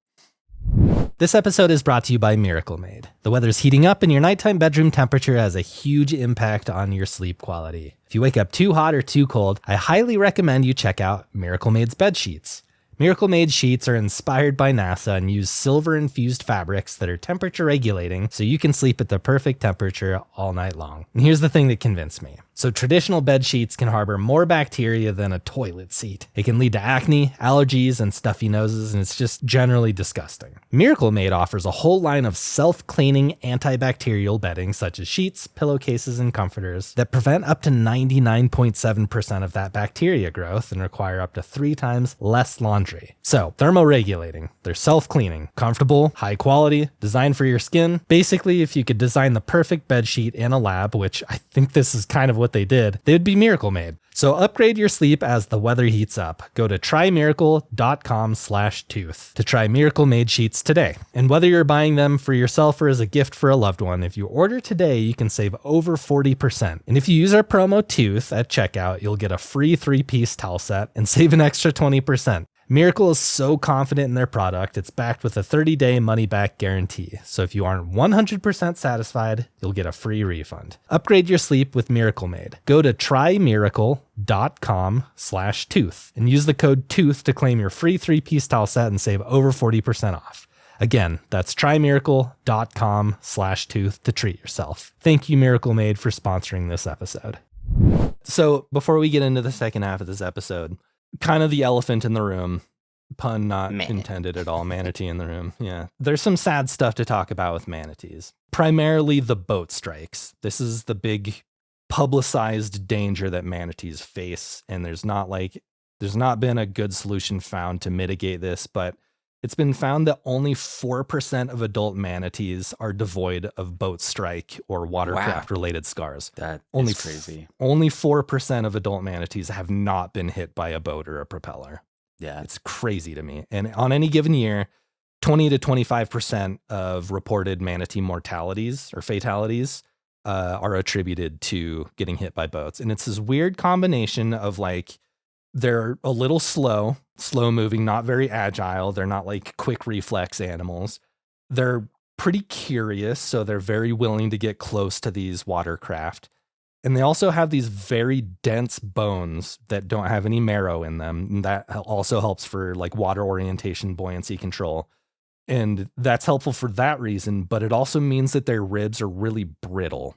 This episode is brought to you by MiracleMade. The weather's heating up and your nighttime bedroom temperature has a huge impact on your sleep quality. If you wake up too hot or too cold, I highly recommend you check out MiracleMade's bed sheets. MiracleMade sheets are inspired by NASA and use silver-infused fabrics that are temperature regulating so you can sleep at the perfect temperature all night long. And here's the thing that convinced me. So traditional bed sheets can harbor more bacteria than a toilet seat. It can lead to acne, allergies, and stuffy noses, and it's just generally disgusting. MiracleMade offers a whole line of self-cleaning antibacterial bedding such as sheets, pillowcases, and comforters that prevent up to 99.7% of that bacteria growth and require up to 3 times less laundry. So, thermoregulating, they're self-cleaning, comfortable, high quality, designed for your skin. Basically, if you could design the perfect bed sheet in a lab, which I think this is kind of what they did, they would be MiracleMade. So upgrade your sleep as the weather heats up. Go to trymiracle.com/tooth to try MiracleMade sheets today. And whether you're buying them for yourself or as a gift for a loved one, if you order today, you can save over 40%. And if you use our promo TOOTH at checkout, you'll get a free 3-piece towel set and save an extra 20%. Miracle is so confident in their product, it's backed with a 30-day money-back guarantee. So if you aren't 100% satisfied, you'll get a free refund. Upgrade your sleep with MiracleMade. Go to trymiracle.com/tooth and use the code TOOTH to claim your free 3-piece towel set and save over 40% off. Again, that's trymiracle.com/tooth to treat yourself. Thank you, MiracleMade, for sponsoring this episode. So before we get into the second half of this episode, kind of the elephant in the room, pun not intended at all, manatee in the room. Yeah. There's some sad stuff to talk about with manatees. Primarily the boat strikes. This is the big publicized danger that manatees face. And there's not been a good solution found to mitigate this, but it's been found that only 4% of adult manatees are devoid of boat strike or watercraft related scars. That only is crazy. Only 4% of adult manatees have not been hit by a boat or a propeller. Yeah. It's crazy to me. And on any given year, 20 to 25% of reported manatee mortalities or fatalities are attributed to getting hit by boats. And it's this weird combination of like, they're a little slow moving, not very agile. They're not like quick reflex animals. They're pretty curious, so they're very willing to get close to these watercraft. And they also have these very dense bones that don't have any marrow in them. And that also helps for like water orientation, buoyancy control. And that's helpful for that reason, but it also means that their ribs are really brittle.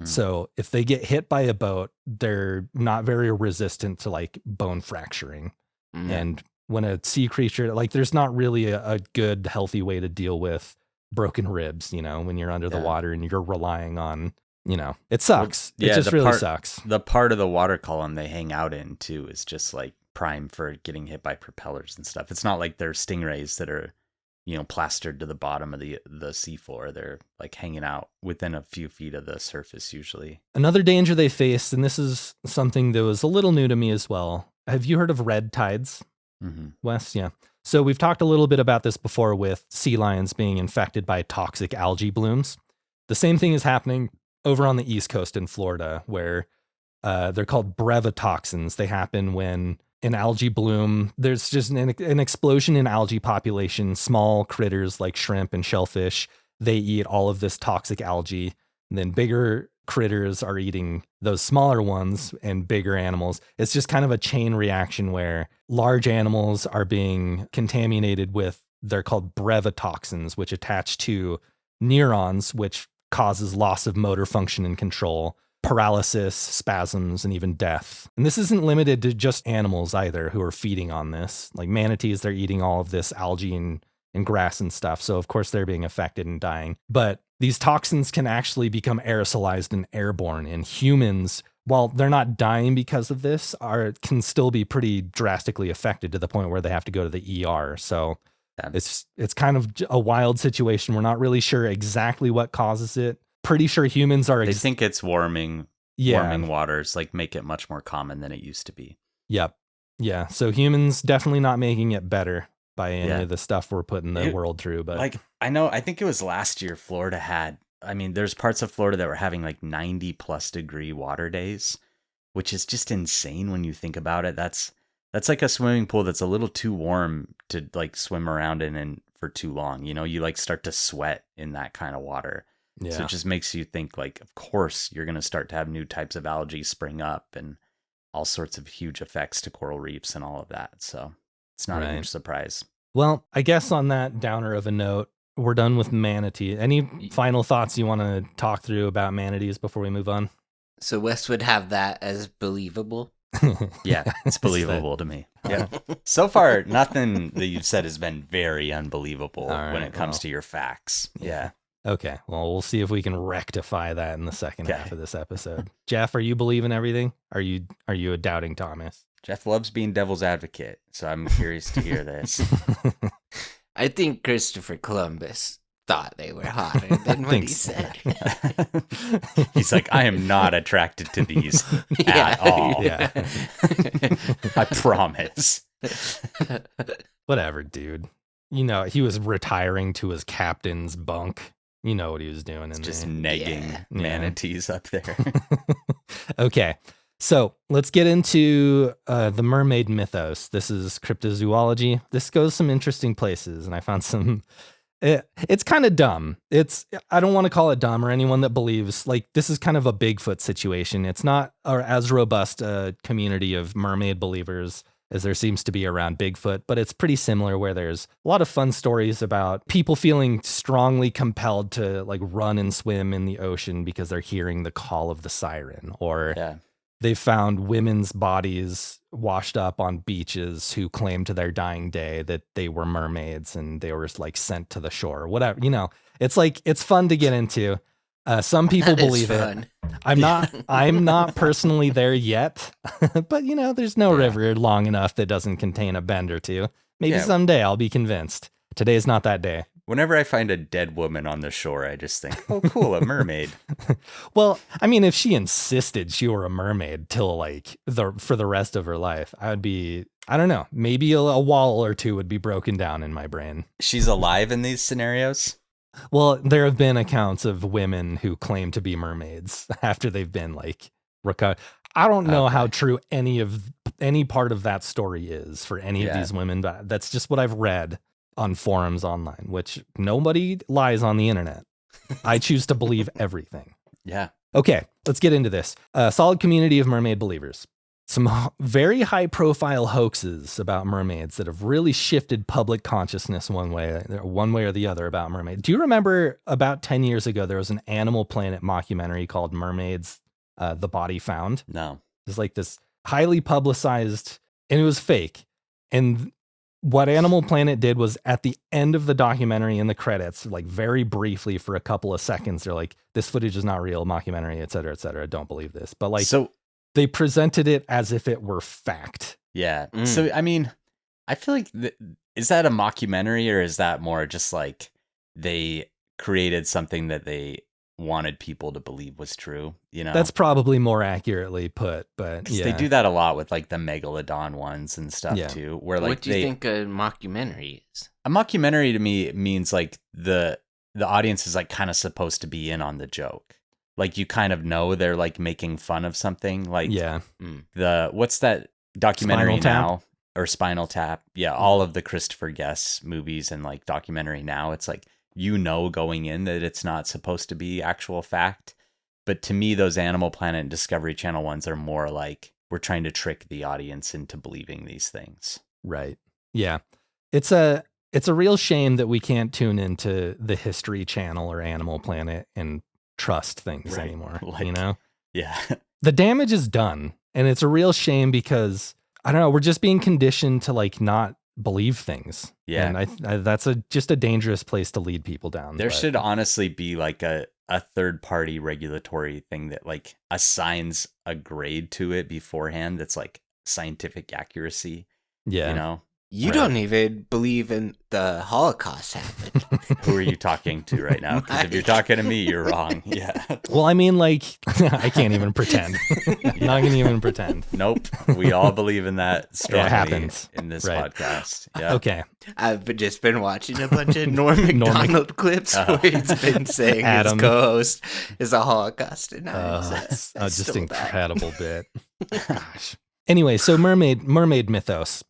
So if they get hit by a boat, they're not very resistant to like bone fracturing. And when a sea creature, like there's not really a good, healthy way to deal with broken ribs, you know, when you're under the water and you're relying on, you know, it sucks. It just really sucks. The part of the water column they hang out in too is just like prime for getting hit by propellers and stuff. It's not like they're stingrays that are, you know, plastered to the bottom of the seafloor. They're like hanging out within a few feet of the surface usually. Another danger they face, and this is something that was a little new to me as well. Have you heard of red tides, Wes? Yeah. So we've talked a little bit about this before with sea lions being infected by toxic algae blooms. The same thing is happening over on the East Coast in Florida, where they're called brevetoxins. They happen when an algae bloom, there's just an explosion in algae population. Small critters like shrimp and shellfish, they eat all of this toxic algae. And then bigger critters are eating those smaller ones and bigger animals. It's just kind of a chain reaction where large animals are being contaminated with, they're called brevetoxins, which attach to neurons, which causes loss of motor function and control, paralysis, spasms, and even death. And this isn't limited to just animals either who are feeding on this. Like manatees, they're eating all of this algae and grass and stuff. So of course they're being affected and dying. But these toxins can actually become aerosolized and airborne. And humans, while they're not dying because of this, can still be pretty drastically affected to the point where they have to go to the ER. So it's kind of a wild situation. We're not really sure exactly what causes it. Pretty sure humans are... They think it's warming. warming waters, like make it much more common than it used to be. Yep. Yeah. So humans definitely not making it better by any of the stuff we're putting the world through. But like, I think it was last year Florida had, I mean, there's parts of Florida that were having like 90+ degree water days, which is just insane when you think about it. That's like a swimming pool that's a little too warm to like swim around in and for too long. You know, you like start to sweat in that kind of water. Yeah. So it just makes you think like, of course, you're going to start to have new types of algae spring up and all sorts of huge effects to coral reefs and all of that. So it's not a huge surprise. Well, I guess on that downer of a note, we're done with Manatee. Any final thoughts you want to talk through about Manatees before we move on? So Wes would have that as believable? Yeah, it's believable to me. Yeah. So far, nothing that you've said has been very unbelievable when it comes to your facts. Yeah. Okay. Well, we'll see if we can rectify that in the second half of this episode. Jeff, are you believing everything? Are you a doubting Thomas? Jeff loves being devil's advocate, so I'm curious to hear this. I think Christopher Columbus thought they were hotter than what he said. He's like, I am not attracted to these at all. Yeah. I promise. Whatever, dude. You know, he was retiring to his captain's bunk. You know what he was doing. It's just negging manatees up there. Okay. So let's get into the mermaid mythos. This is cryptozoology. This goes some interesting places, and I found some. It's kind of dumb. I don't want to call it dumb, or anyone that believes like this is kind of a Bigfoot situation. It's not as robust a community of mermaid believers as there seems to be around Bigfoot, but it's pretty similar where there's a lot of fun stories about people feeling strongly compelled to like run and swim in the ocean because they're hearing the call of the siren, or they found women's bodies washed up on beaches who claimed to their dying day that they were mermaids and they were like sent to the shore, whatever, you know, it's like, it's fun to get into. Some people believe it. I'm not personally there yet, but you know, there's no river long enough that doesn't contain a bend or two. Maybe someday I'll be convinced. Today's not that day. Whenever I find a dead woman on the shore, I just think, oh, cool, a mermaid. Well, I mean, if she insisted she were a mermaid till like for the rest of her life, I would be, I don't know, maybe a wall or two would be broken down in my brain. She's alive in these scenarios? Well, there have been accounts of women who claim to be mermaids after they've been like recovered. I don't know how true any part of that story is for any of these women, but that's just what I've read on forums online, which nobody lies on the internet. I choose to believe everything. Yeah. Okay, let's get into this. A solid community of mermaid believers. Some very high profile hoaxes about mermaids that have really shifted public consciousness one way or the other about mermaids. Do you remember about 10 years ago, there was an Animal Planet mockumentary called Mermaids, The Body Found? No. It was like this highly publicized, and it was fake. And what Animal Planet did was at the end of the documentary in the credits, like very briefly for a couple of seconds, they're like, this footage is not real, mockumentary, et cetera, et cetera. Don't believe this. But like, they presented it as if it were fact. Yeah. So, I mean, I feel like, is that a mockumentary or is that more just like they created something that they wanted people to believe was true? You know, that's probably more accurately put, but they do that a lot with like the Megalodon ones and stuff too. Where like, what do you think a mockumentary is? A mockumentary to me means like the audience is like kind of supposed to be in on the joke. Like you kind of know they're like making fun of something. Like what's that documentary now? Or Spinal Tap? Yeah, all of the Christopher Guest movies and like documentary now. It's like, you know, going in that it's not supposed to be actual fact. But to me, those Animal Planet and Discovery Channel ones are more like we're trying to trick the audience into believing these things. Right. Yeah. It's a real shame that we can't tune into the History Channel or Animal Planet and trust things anymore, like, you know? Yeah. The damage is done. And it's a real shame because, I don't know, we're just being conditioned to like not believe things. Yeah. And I that's just a dangerous place to lead people down. There should honestly be like a third party regulatory thing that like assigns a grade to it beforehand that's like scientific accuracy. Yeah. You know? You Right. don't even believe in the Holocaust happened. Who are you talking to right now? Because if you're talking to me, you're wrong. Yeah. Well, I mean, like, I can't even pretend. I'm not going to even pretend. Nope. We all believe in that strongly happens. in this Right. podcast. Yeah. Okay. I've just been watching a bunch of Norm MacDonald clips where he's been saying Adam. his co-host is a Holocaust denier. That's I just stole that. incredible bit. Gosh. Anyway, so mermaid mythos.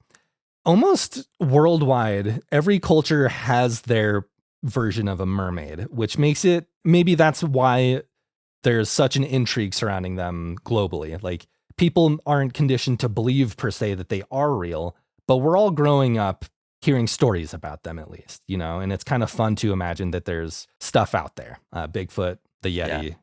Almost worldwide, every culture has their version of a mermaid, which makes it, maybe that's why there's such an intrigue surrounding them globally. Like, people aren't conditioned to believe per se that they are real, but we're all growing up hearing stories about them at least, you know, and it's kind of fun to imagine that there's stuff out there. Bigfoot, the Yeti,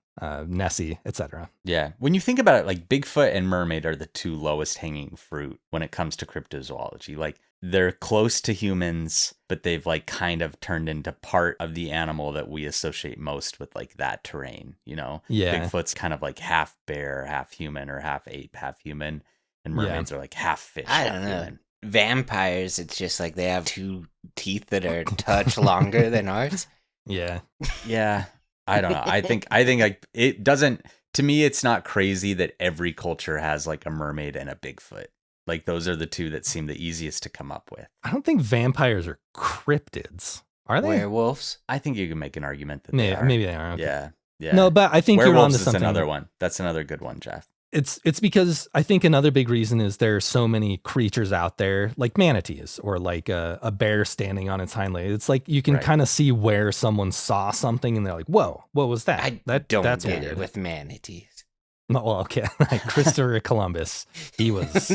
Nessie, etc. Yeah. When you think about it, like Bigfoot and Mermaid are the two lowest hanging fruit when it comes to cryptozoology. Like, they're close to humans, but they've like kind of turned into part of the animal that we associate most with like that terrain, you know? Yeah. Bigfoot's kind of like half bear, half human, or half ape, half human. And mermaids are like half fish. I half don't know. human. Vampires, it's just like they have two teeth that are a touch longer than ours. Yeah. Yeah. I don't know. I think like it doesn't, to me, it's not crazy that every culture has like a mermaid and a Bigfoot. Like, those are the two that seem the easiest to come up with. I don't think vampires are cryptids. Are they? Werewolves. I think you can make an argument that they are. Maybe they are. Okay. Yeah. Yeah. No, but I think you're Werewolves onto is something. another one. That's another good one, Jeff. It's because I think another big reason is there are so many creatures out there, like manatees or like a bear standing on its hind legs. It's like you can Right. kind of see where someone saw something and they're like, "Whoa, what was that?" I That's get weird. it with manatees. No, well, okay, like Christopher Columbus, he was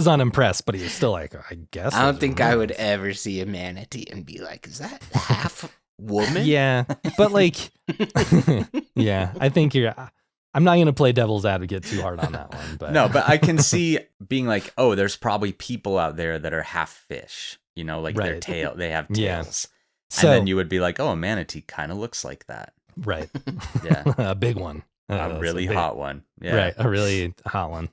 unimpressed, but he was still like, I guess. I don't those think are I would mermaids." ever see a manatee and be like, is that half woman? Yeah, but like, yeah, I think I'm not going to play devil's advocate too hard on that one, but No, but I can see being like, oh, there's probably people out there that are half fish, you know, like their Right. tail, they have Yeah. tails. so And then you would be like, oh, a manatee kind of looks like that. right, Yeah. a big one, A That's really big- hot one. Yeah. Right, a really hot one.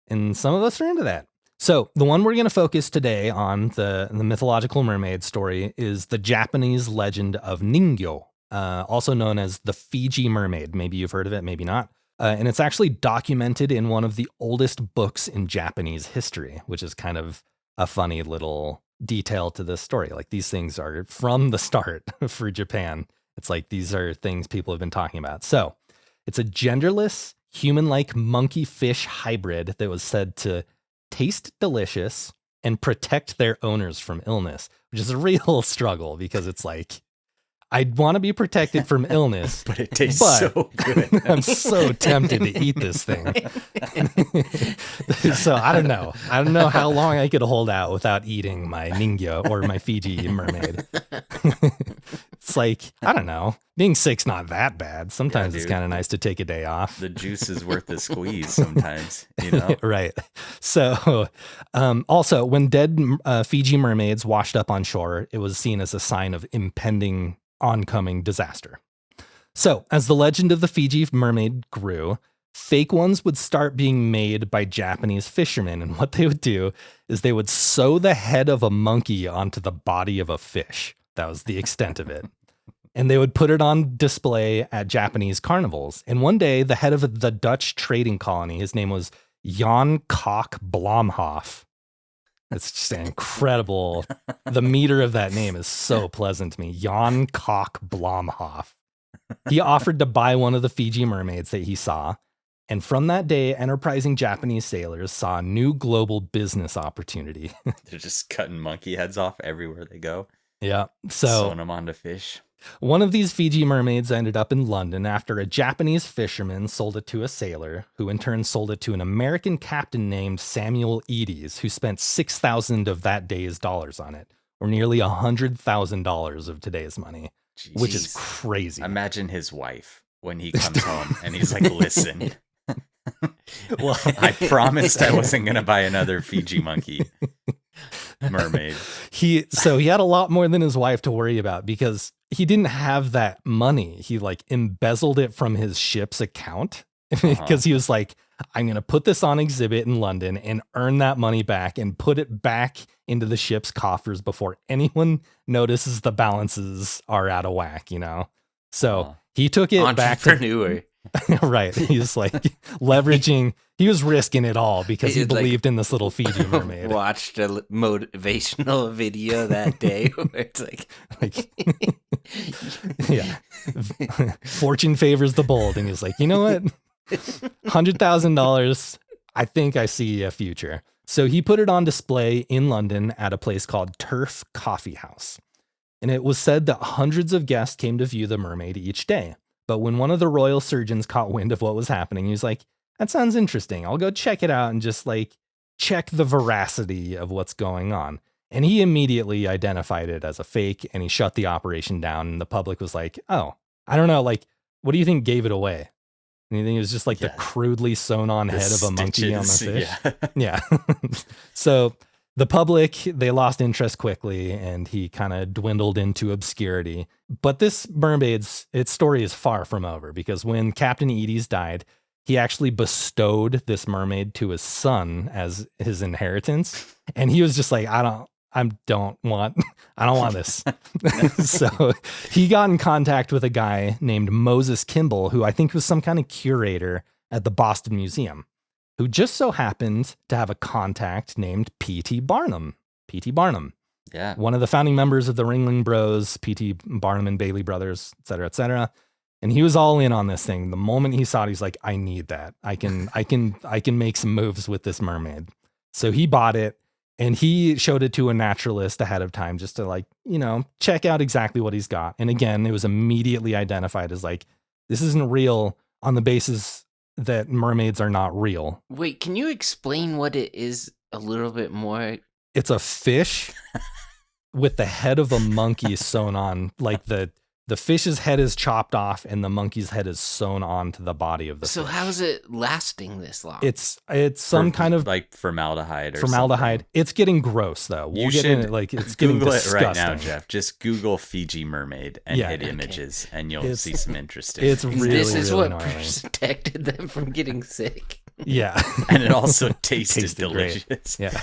And some of us are into that. So the one we're going to focus today on, the mythological mermaid story, is the Japanese legend of Ningyo, also known as the Fiji mermaid. Maybe you've heard of it, maybe not. And it's actually documented in one of the oldest books in Japanese history, which is kind of a funny little detail to this story. Like, these things are from the start for Japan. It's like these are things people have been talking about. So it's a genderless, human-like monkey-fish hybrid that was said to taste delicious and protect their owners from illness, which is a real struggle because it's like, I'd want to be protected from illness, But it tastes but so good. I'm so tempted to eat this thing. So I don't know. I don't know how long I could hold out without eating my Ningyo or my Fiji mermaid. It's like, I don't know. Being sick's not that bad. Sometimes it's dude. kind of nice to take a day off. The juice is worth the squeeze sometimes, you know? Right. So, also, when dead Fiji mermaids washed up on shore, it was seen as a sign of impending oncoming disaster. So, as the legend of the Fiji mermaid grew, fake ones would start being made by Japanese fishermen. And what they would do is they would sew the head of a monkey onto the body of a fish. That was the extent of it. And they would put it on display at Japanese carnivals. And one day, the head of the Dutch trading colony, his name was Jan Kok Blomhoff. It's just incredible. The meter of that name is so pleasant to me. Jan Kok Blomhoff. He offered to buy one of the Fiji mermaids that he saw. And from that day, enterprising Japanese sailors saw a new global business opportunity. They're just cutting monkey heads off everywhere they go. Yeah. So Sewing them onto fish. one of these Fiji mermaids ended up in London after a Japanese fisherman sold it to a sailor, who in turn sold it to an American captain named Samuel Eades, who spent 6,000 of that day's dollars on it, or nearly $100,000 of today's money, which is Jeez. crazy. Imagine his wife when he comes home and he's like, listen, Well, I promised I wasn't going to buy another Fiji monkey mermaid. he had a lot more than his wife to worry about because he didn't have that money. He like embezzled it from his ship's account. because he was like, I'm going to put this on exhibit in London and earn that money back and put it back into the ship's coffers before anyone notices the balances are out of whack, you know? So he took it back to... Entrepreneur. Right. He's like leveraging, he was risking it all because he believed in this little Fiji mermaid. Watched a motivational video that day where it's like yeah. Fortune favors the bold. And he's like, you know what? $100,000. I think I see a future. So he put it on display in London at a place called Turf Coffee House. And it was said that hundreds of guests came to view the mermaid each day. But when one of the royal surgeons caught wind of what was happening, he was like, that sounds interesting. I'll go check it out and just like check the veracity of what's going on. And he immediately identified it as a fake and he shut the operation down. And the public was like, oh, I don't know. Like, what do you think gave it away? And you think it was just like the crudely sewn on head of a monkey on the fish? Yeah. So the public, they lost interest quickly and he kind of dwindled into obscurity. But this mermaid's, its story is far from over because when Captain Eady's died, he actually bestowed this mermaid to his son as his inheritance. And he was just like, I don't want this. So he got in contact with a guy named Moses Kimball, who I think was some kind of curator at the Boston Museum, who just so happened to have a contact named P.T. Barnum. P.T. Barnum. Yeah. One of the founding members of the Ringling Bros, P.T. Barnum and Bailey Brothers, et cetera, et cetera. And he was all in on this thing. The moment he saw it, he's like, I need that. I can make some moves with this mermaid. So he bought it and he showed it to a naturalist ahead of time just to like, you know, check out exactly what he's got. And again, it was immediately identified as like, this isn't real on the basis that mermaids are not real. Wait, can you explain what it is a little bit more? It's a fish with the head of a monkey sewn on, like the fish's head is chopped off and the monkey's head is sewn onto the body of the So fish. how is it lasting this long? It's some kind of like formaldehyde or formaldehyde. something. It's getting gross though. We'll You get should in it, like it's getting Google it disgusting. right now, Jeff. Just Google Fiji mermaid and hit images and you'll see some interesting. It's really, this is really what gnarly. protected them from getting sick. Yeah. And it also tasted great. delicious. Yeah.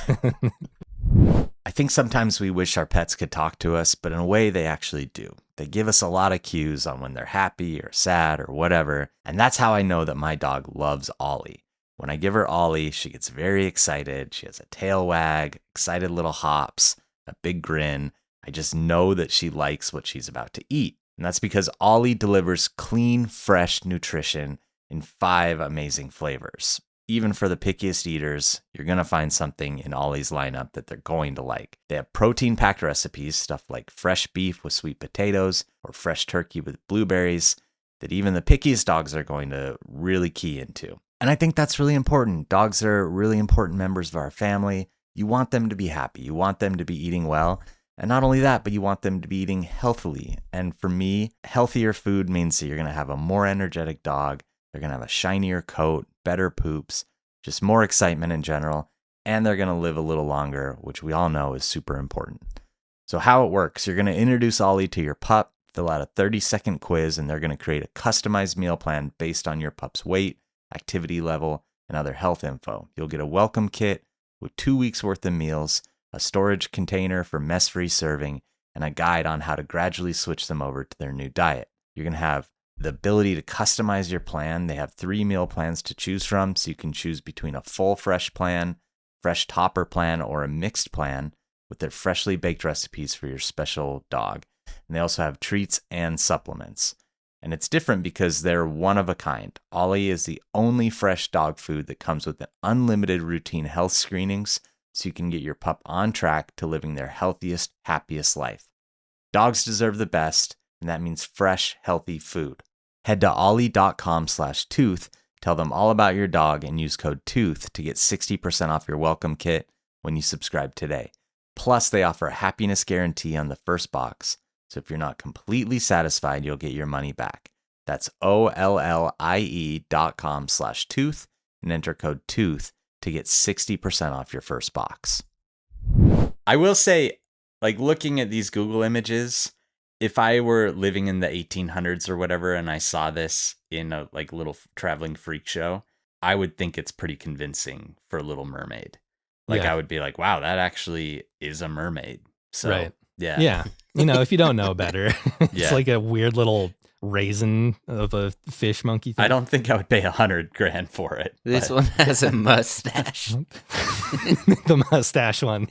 I think sometimes we wish our pets could talk to us, but in a way they actually do. They give us a lot of cues on when they're happy or sad or whatever, and that's how I know that my dog loves Olly. When I give her Olly, she gets very excited. She has a tail wag, excited little hops, a big grin. I just know that she likes what she's about to eat. And that's because Olly delivers clean, fresh nutrition in 5 amazing flavors. Even for the pickiest eaters, you're going to find something in Olly's lineup that they're going to like. They have protein-packed recipes, stuff like fresh beef with sweet potatoes or fresh turkey with blueberries, that even the pickiest dogs are going to really key into. And I think that's really important. Dogs are really important members of our family. You want them to be happy. You want them to be eating well. And not only that, but you want them to be eating healthily. And for me, healthier food means that you're going to have a more energetic dog. They're going to have a shinier coat, better poops, just more excitement in general, and they're going to live a little longer, which we all know is super important. So how it works, you're going to introduce Olly to your pup, fill out a 30-second quiz, and they're going to create a customized meal plan based on your pup's weight, activity level, and other health info. You'll get a welcome kit with 2 weeks worth of meals, a storage container for mess-free serving, and a guide on how to gradually switch them over to their new diet. You're going to have the ability to customize your plan. They have 3 meal plans to choose from, so you can choose between a full fresh plan, fresh topper plan, or a mixed plan with their freshly baked recipes for your special dog. And they also have treats and supplements. And it's different because they're one of a kind. Olly is the only fresh dog food that comes with an unlimited routine health screenings, so you can get your pup on track to living their healthiest, happiest life. Dogs deserve the best, and that means fresh, healthy food. Head to olly.com/tooth, tell them all about your dog, and use code TOOTH to get 60% off your welcome kit when you subscribe today. Plus, they offer a happiness guarantee on the first box, so if you're not completely satisfied, you'll get your money back. That's ollie.com/tooth and enter code TOOTH to get 60% off your first box. I will say, like, looking at these Google images, if I were living in the 1800s or whatever and I saw this in a like little traveling freak show, I would think it's pretty convincing for Little Mermaid. Like I would be like, wow, that actually is a mermaid. So right. yeah. Yeah. If you don't know better, it's like a weird little raisin of a fish monkey thing. I don't think I would pay $100,000 for it. This one has a mustache. The mustache one.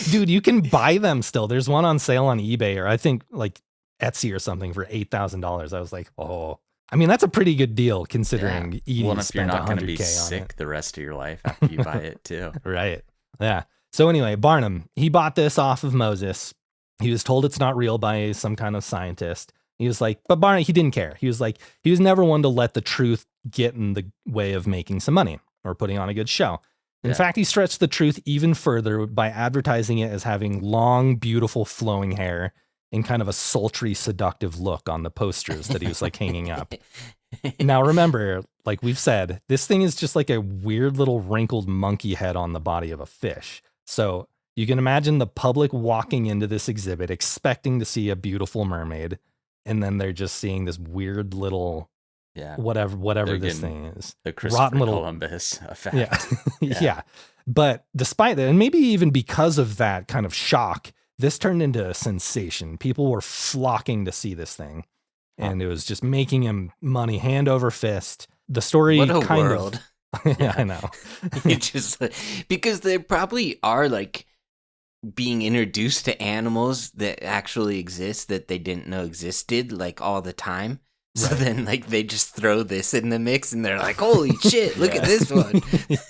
Dude, you can buy them still. There's one on sale on eBay or I think like Etsy or something for $8,000. I was like, oh, I mean, that's a pretty good deal considering Well, if you're not going to be $100K sick the rest of your life after you buy it too. Right. Yeah. So anyway, Barnum, he bought this off of Moses. He was told it's not real by some kind of scientist. He was like, but Barnum, he didn't care. He was like, he was never one to let the truth get in the way of making some money or putting on a good show. In fact, he stretched the truth even further by advertising it as having long, beautiful, flowing hair and kind of a sultry, seductive look on the posters that he was like hanging up. Now, remember, like we've said, this thing is just like a weird little wrinkled monkey head on the body of a fish. So you can imagine the public walking into this exhibit expecting to see a beautiful mermaid. And then they're just seeing this weird little, whatever this thing is. The Christopher Columbus effect. Yeah. Yeah. But despite that, and maybe even because of that kind of shock, this turned into a sensation. People were flocking to see this thing. And it was just making him money hand over fist. The story What a kind world. of yeah, I know. You just because there probably are like being introduced to animals that actually exist that they didn't know existed like all the time. So then like they just throw this in the mix and they're like, holy shit, look at this one.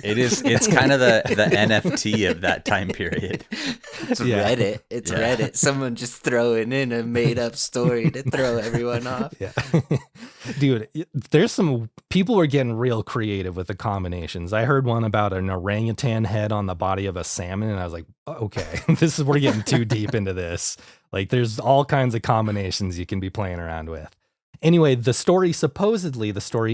It's kind of the NFT of that time period. It's Reddit. It's Reddit. Someone just throwing in a made up story to throw everyone off. Yeah. Dude, there's some people were getting real creative with the combinations. I heard one about an orangutan head on the body of a salmon, and I was like, okay, we're getting too deep into this. Like there's all kinds of combinations you can be playing around with. Anyway, the story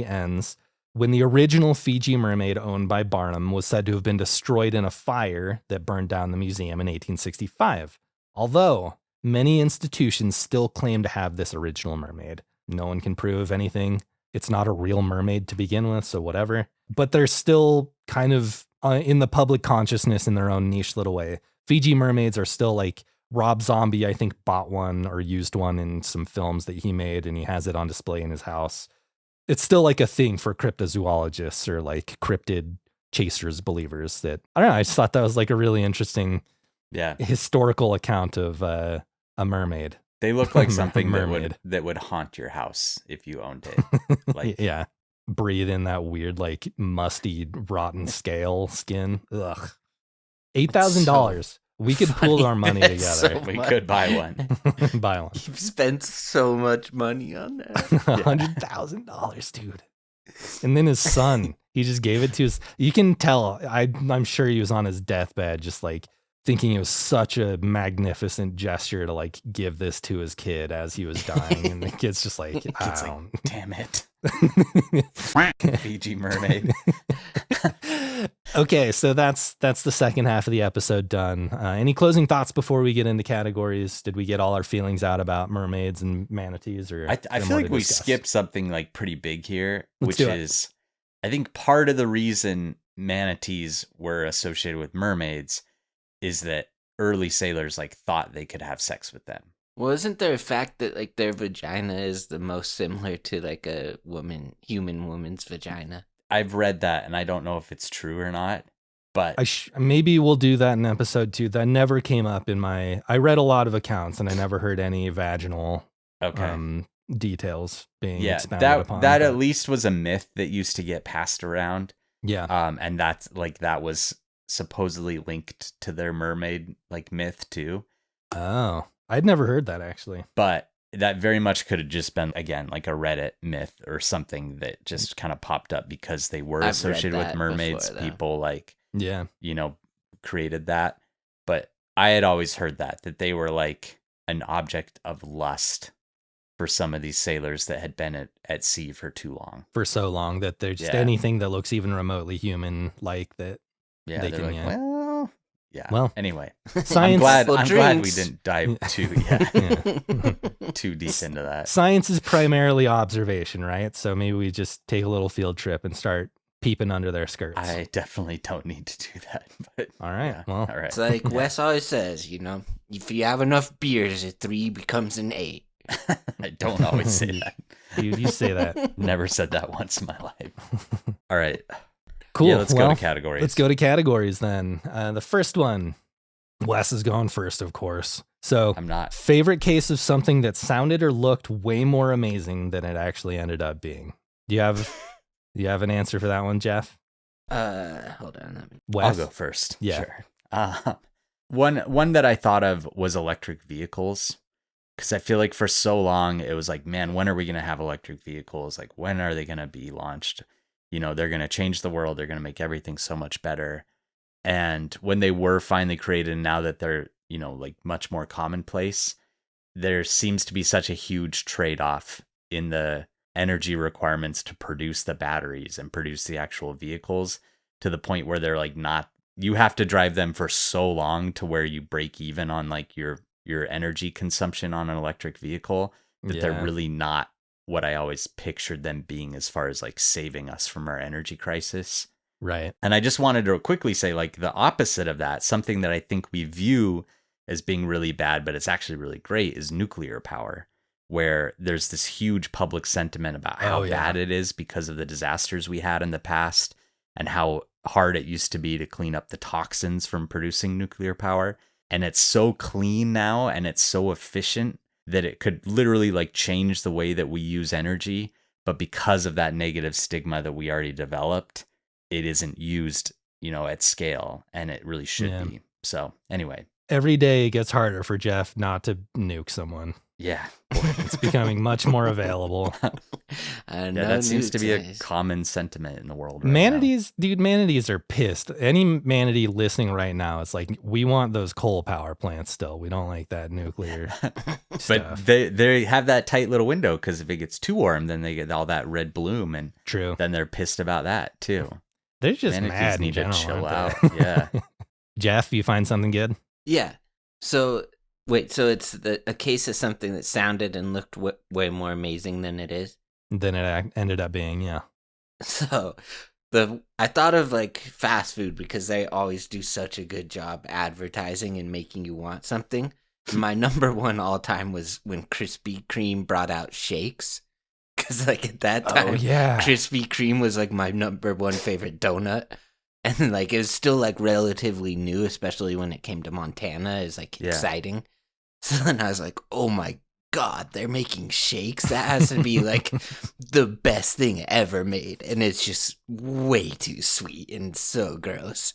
ends when the original Fiji mermaid owned by Barnum was said to have been destroyed in a fire that burned down the museum in 1865. Although many institutions still claim to have this original mermaid. No one can prove anything. It's not a real mermaid to begin with, so whatever. But they're still kind of in the public consciousness in their own niche little way. Fiji mermaids are still like Rob Zombie, I think, bought one or used one in some films that he made, and he has it on display in his house. It's still like a thing for cryptozoologists or like cryptid chasers, believers that, I don't know, I just thought that was like a really interesting historical account of a mermaid. They look like something that would haunt your house if you owned it. Like breathe in that weird, like musty, rotten scale skin. Ugh. $8,000. We could pool our money together. We could buy one. Buy one. You've spent so much money on that. $100,000, dude. And then his son, he just gave it to his. You can tell. I'm sure he was on his deathbed, just like thinking it was such a magnificent gesture to like give this to his kid as he was dying, and the kid's just like, damn it. Fiji mermaid. Okay, so that's the second half of the episode done. Any closing thoughts before we get into categories? Did we get all our feelings out about mermaids and manatees? Or I feel like we skipped something like pretty big here, which is I think part of the reason manatees were associated with mermaids is that early sailors like thought they could have sex with them. Well, isn't there a fact that like their vagina is the most similar to like a human woman's vagina? I've read that, and I don't know if it's true or not, but maybe we'll do that in episode 2. That never came up in I read a lot of accounts, and I never heard any vaginal details being expounded upon. That at least was a myth that used to get passed around. Yeah. And that's like, that was supposedly linked to their mermaid like myth too. Oh, I'd never heard that actually. But that very much could have just been, again, like a Reddit myth or something that just kind of popped up because they were associated with mermaids. Before, people like, created that. But I had always heard that they were like an object of lust for some of these sailors that had been at sea for too long. For so long that they're just anything that looks even remotely human like that. Yeah, they're like, well, Yeah. Well, anyway, Science. I'm glad we drinks. didn't dive too too deep into that. Science is primarily observation, right? So maybe we just take a little field trip and start peeping under their skirts. I definitely don't need to do that. But All right. yeah, Well, all right. It's like Wes always says, if you have enough beers, a 3 becomes an 8. I don't always say that. you say that. Never said that once in my life. All right. Cool. Yeah, let's go Well, to categories. Let's go to categories then. The first one, Wes is going first, of course. So, I'm not. favorite case of something that sounded or looked way more amazing than it actually ended up being. Do you have an answer for that one, Jeff? Hold on. Wes? I'll go first. Yeah. Sure. One that I thought of was electric vehicles. Because I feel like for so long, it was like, man, when are we going to have electric vehicles? Like, when are they going to be launched? They're going to change the world. They're going to make everything so much better. And when they were finally created, and now that they're, like much more commonplace, there seems to be such a huge trade-off in the energy requirements to produce the batteries and produce the actual vehicles, to the point where they're like you have to drive them for so long to where you break even on like your energy consumption on an electric vehicle, that they're really not what I always pictured them being as far as like saving us from our energy crisis. Right. And I just wanted to quickly say, like, the opposite of that, something that I think we view as being really bad, but it's actually really great, is nuclear power, where there's this huge public sentiment about how bad it is because of the disasters we had in the past and how hard it used to be to clean up the toxins from producing nuclear power. And it's so clean now, and it's so efficient that it could literally like change the way that we use energy. But because of that negative stigma that we already developed, it isn't used, at scale, and it really should be. So anyway, every day it gets harder for Jeff not to nuke someone. Yeah. It's becoming much more available. That seems to be a common sentiment in the world right Manatees, now. Dude, manatees are pissed. Any manatee listening right now, it's like, we want those coal power plants still. We don't like that nuclear stuff. But they have that tight little window, because if it gets too warm, then they get all that red bloom, and True. Then they're pissed about that too. They're just Manatees mad need in general, to chill out. aren't they? Yeah. Jeff, you find something good? Yeah. So it's a case of something that sounded and looked way more amazing than it is. Than it ended up being, yeah. So I thought of like fast food, because they always do such a good job advertising and making you want something. My number one all time was when Krispy Kreme brought out shakes. Because like at that time, Krispy Kreme was like my number one favorite donut. And like it was still like relatively new, especially when it came to Montana, is like exciting. So then I was like, oh my God, they're making shakes? That has to be like the best thing ever made. And it's just way too sweet and so gross.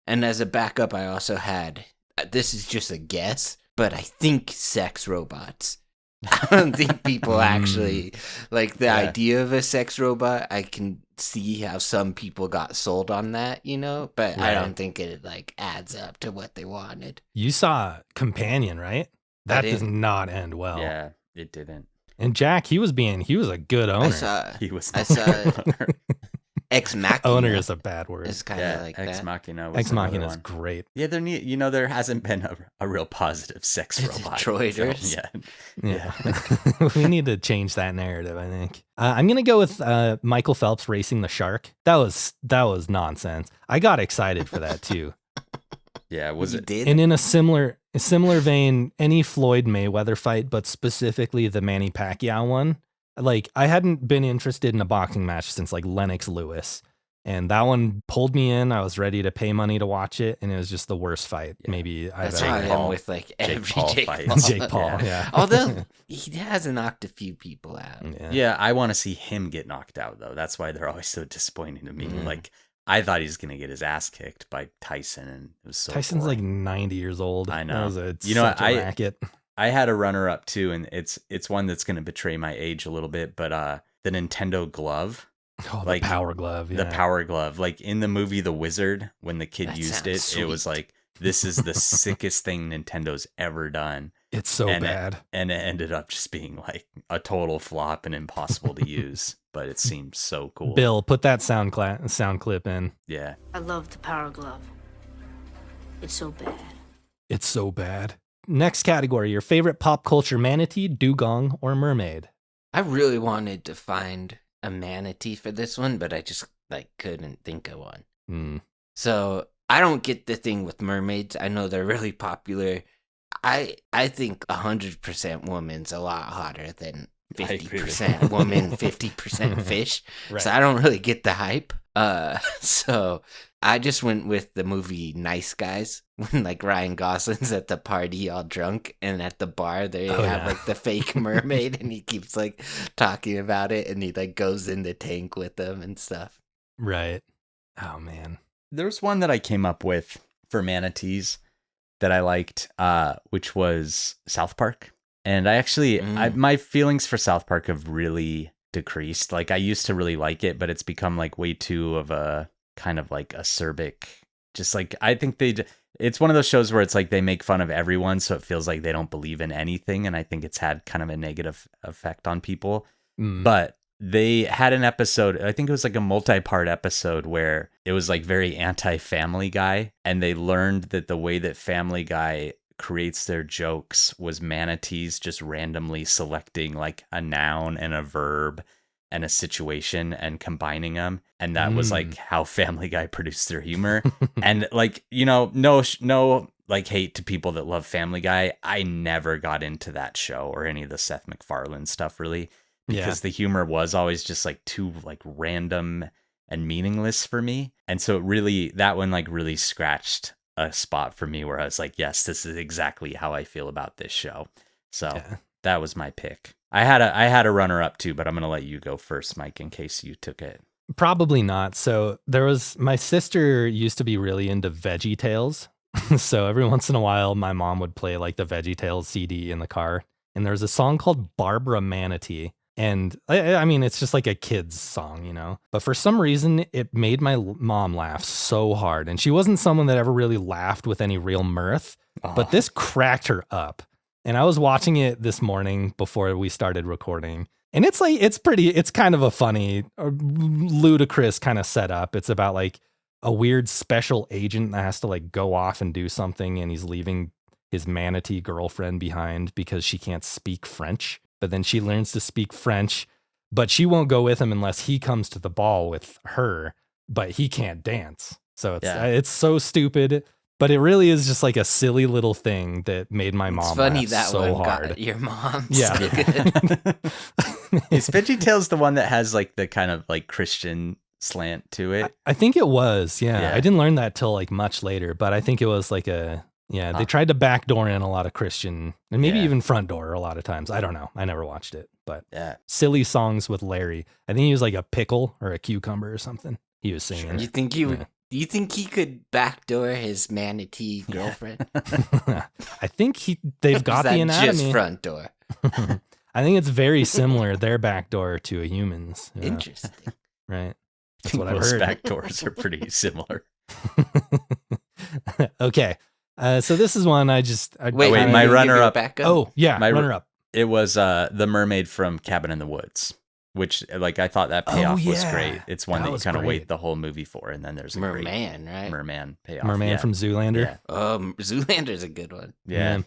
And as a backup, I also had, this is just a guess, but I think sex robots. I don't think people actually like the idea of a sex robot. I can see how some people got sold on that, but I don't think it like adds up to what they wanted. You saw Companion, right? That does not end well. Yeah, it didn't. And Jack, he was a good owner. I saw Ex Machina. Owner is a bad word. It's kind of like Ex that. Machina was Ex Machina is great. Yeah, there hasn't been a real positive sex robot Detroiters. Yeah. We need to change that narrative, I think. I'm gonna go with Michael Phelps racing the shark. That was nonsense. I got excited for that too. Yeah, was it? Did? And in a similar vein, any Floyd Mayweather fight, but specifically the Manny Pacquiao one. Like, I hadn't been interested in a boxing match since like Lennox Lewis, and that one pulled me in. I was ready to pay money to watch it, and it was just the worst fight maybe I've ever how I had. am with like every Jake fight. Paul. Jake Paul, yeah. Although he has knocked a few people out. Yeah, I want to see him get knocked out though. That's why they're always so disappointing to me. Like, I thought he was gonna get his ass kicked by Tyson, and it was so Tyson's boring. like 90 years old. I know. That was such a racket. I had a runner up too, and it's one that's gonna betray my age a little bit, but the Nintendo glove. Oh, the Power Glove. Yeah. The Power Glove. Like in the movie The Wizard, when the kid used it, sweet. it was like, this is the sickest thing Nintendo's ever done. It's so bad. And it ended up just being like a total flop and impossible to use, but it seems so cool. Bill, put that sound clip in. Yeah. I love the Power Glove. It's so bad. It's so bad. Next category, your favorite pop culture manatee, dugong, or mermaid? I really wanted to find a manatee for this one, but I just couldn't think of one. So I don't get the thing with mermaids. I know they're really popular. I think 100% woman's a lot hotter than 50% woman, 50% fish. Right. So I don't really get the hype. So I just went with the movie Nice Guys when Ryan Gosling's at the party all drunk, and at the bar they have the fake mermaid, and he keeps talking about it, and he goes in the tank with them and stuff. Right. Oh man. There's one that I came up with for manatees that I liked, which was South Park. And I actually, my feelings for South Park have really decreased. I used to really like it, but it's become way too of a kind of acerbic. Just I think it's one of those shows where it's they make fun of everyone, so it feels like they don't believe in anything. And I think it's had kind of a negative effect on people. But they had an episode, I think it was a multi-part episode where it was very anti-Family Guy. And they learned that the way that Family Guy creates their jokes was manatees just randomly selecting a noun and a verb and a situation and combining them, and that was how Family Guy produced their humor. And no hate to people that love Family Guy, I never got into that show or any of the Seth MacFarlane stuff really, because the humor was always just too random and meaningless for me. And so that one really scratched a spot for me where I was yes, this is exactly how I feel about this show. So that was my pick. I had a runner up too, but I'm going to let you go first, Mike, in case you took it. Probably not. So my sister used to be really into Veggie Tales. So every once in a while, my mom would play the Veggie Tales CD in the car. And there's a song called Barbara Manatee. And I mean, it's just a kid's song, but for some reason it made my mom laugh so hard. And she wasn't someone that ever really laughed with any real mirth, but this cracked her up. And I was watching it this morning before we started recording. And it's kind of a funny, ludicrous kind of setup. It's about a weird special agent that has to go off and do something. And he's leaving his manatee girlfriend behind because she can't speak French. But then she learns to speak French, but she won't go with him unless he comes to the ball with her, but he can't dance. So it's so stupid, but it really is just a silly little thing that made my mom funny laugh that so one hard. Got your mom. Yeah. So good. Is Veggie Tales the one that has the kind of Christian slant to it? I think it was, yeah. I didn't learn that till much later, but I think it was they tried to backdoor in a lot of Christian and maybe even front door a lot of times. I don't know. I never watched it, but silly songs with Larry. I think he was a pickle or a cucumber or something. He was singing. You think you think he could backdoor his manatee girlfriend? I think they've got the anatomy. Just front door. I think it's very similar, their backdoor to a human's. Yeah. Interesting. Right. That's I what think I've most heard. backdoors are pretty similar. Okay. So this is one I wait, my runner-up. Oh, yeah, my runner-up. It was the mermaid from Cabin in the Woods, which I thought that payoff was great. It's one that you kind of wait the whole movie for, and then there's a Merman, great right? Merman payoff. Merman from Zoolander. Yeah. Zoolander's a good one. Yeah.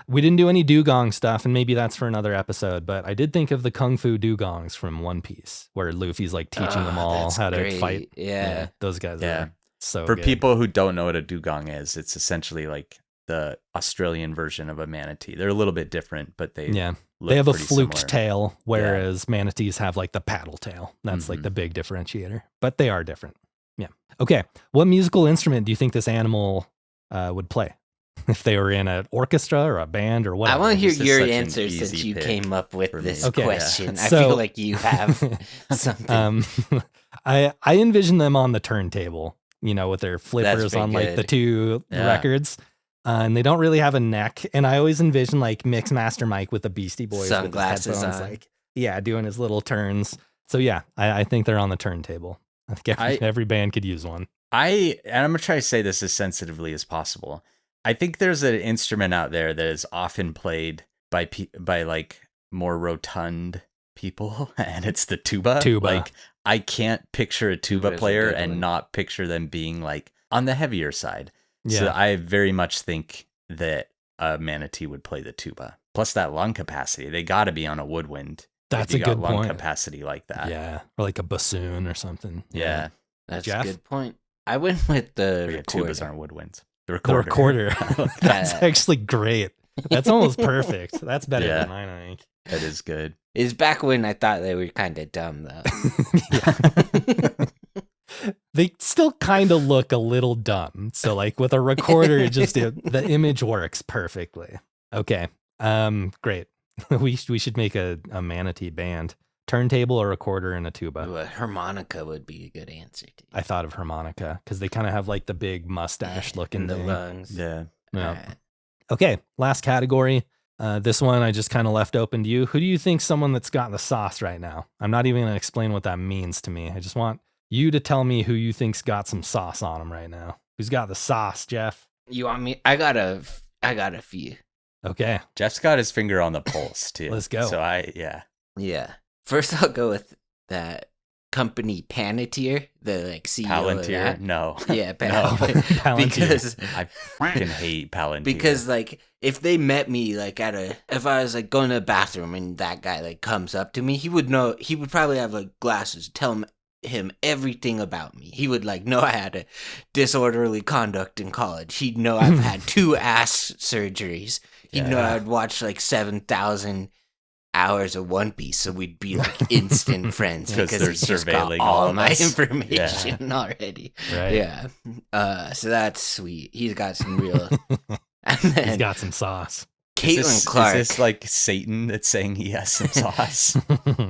We didn't do any dugong stuff, and maybe that's for another episode, but I did think of the Kung Fu dugongs from One Piece, where Luffy's teaching them all how to fight. Yeah. Those guys are so For good. people who don't know what a dugong is, it's essentially the Australian version of a manatee. They're a little bit different, but they have a fluked similar. tail, whereas manatees have the paddle tail. That's the big differentiator, but they are different. Yeah. Okay. What musical instrument do you think this animal would play if they were in an orchestra or a band or whatever? I want to hear This is your such an answer easy since you pick came up with for me. this Okay, question. I So- feel like you have something. I envision them on the turntable, with their flippers pretty on good. the two Yeah. records. And they don't really have a neck. And I always envision Mixmaster Mike with the Beastie Boys Sunglasses with his headphones, on. doing his little turns. So yeah, I think they're on the turntable. I think every band could use one. And I'm gonna try to say this as sensitively as possible. I think there's an instrument out there that is often played by more rotund people, and it's the tuba. Tuba. I can't picture a tuba Tuba's a player good and one. not picture them being on the heavier side. Yeah. So I very much think that a manatee would play the tuba. Plus that lung capacity. They got to be on a woodwind. That's if you a got good lung point. capacity like that. Yeah. Or like a bassoon or something. Yeah. That's Jeff? a good point. I went with the Yeah, recorder. tubas aren't woodwinds. The The recorder. recorder. That's actually great. That's almost perfect. That's better Yeah. than mine, I think. That is good. It's back when I thought they were kind of dumb, though. They still kind of look a little dumb. So like with a recorder, the image works perfectly. Okay. Great. We should make a manatee band. Turntable, a recorder, and a tuba. Ooh, a harmonica would be a good answer. I thought of harmonica because they kind of have like the big mustache looking in the thing. lungs. Yeah. Yeah. All right. Okay, last category. This one I just kind of left open to you. Who do you think someone that's got the sauce right now? I'm not even going to explain what that means to me. I just want you to tell me who you think's got some sauce on them right now. Who's got the sauce, Jeff? You want me? I got a few. Okay, Jeff's got his finger on the pulse too. Let's go. So Yeah. First, I'll go with that company Palantir, the like CEO of Palantir. that. No. Yeah, No. Palantir. because I fucking hate Palantir. because like if they met me like if I was like going to the bathroom and that guy like comes up to me, he would probably have like glasses, tell him everything about me. He would like know I had a disorderly conduct in college. He'd know I've had 2 ass surgeries. He'd know Yeah. I'd watched like 7,000 hours of One Piece, so we'd be like instant friends 'Cause because they're he's just got surveilling all all of my us. information already. right. Yeah. So that's sweet. He's got some real. And He's then got some sauce. Caitlyn Clark. Is this like Satan that's saying he has some sauce?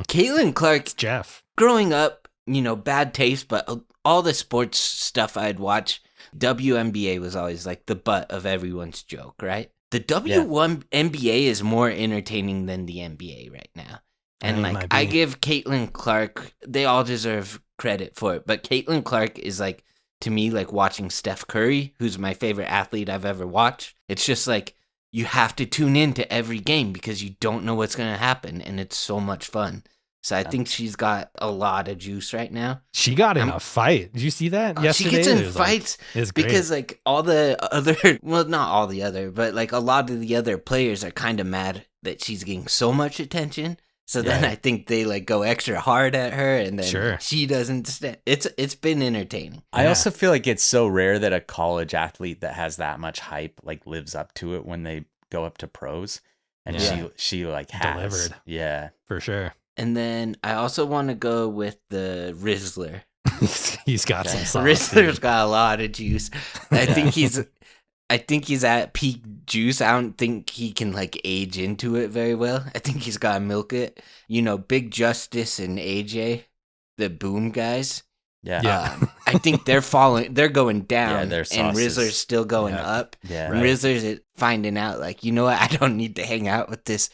Caitlyn Clark. It's Jeff. Growing up, bad taste, but all the sports stuff I'd watch, WNBA was always like the butt of everyone's joke, right? The WNBA is more entertaining than the NBA right now. And It like might I be. give Caitlyn Clark, they all deserve credit for it, but Caitlyn Clark is like, to me, like watching Steph Curry, who's my favorite athlete I've ever watched. It's just like you have to tune in to every game because you don't know what's going to happen, and it's so much fun. So I think she's got a lot of juice right now. She got in a fight. Did you see that yesterday? She gets in It was like- fights it's great. because like all the other, well, not all the other, but like a lot of the other players are kind of mad that she's getting so much attention. So then Yeah. I think they like go extra hard at her, and then Sure. she doesn't stand. It's been entertaining. I Yeah. also feel like it's so rare that a college athlete that has that much hype like lives up to it when they go up to pros. And Yeah. she like has Delivered. Yeah. for sure. And then I also want to go with the Rizzler. He's got some sauce. Rizzler's dude. got a lot of juice. I think he's at peak juice. I don't think he can like age into it very well. I think he's got to milk it. Big Justice and AJ, the Boom guys. Yeah. Yeah. I think they're going down, Yeah, their and sauce is- Rizzler's still going Yeah. up. Yeah. And Rizzler's finding out, like, you know what? I don't need to hang out with this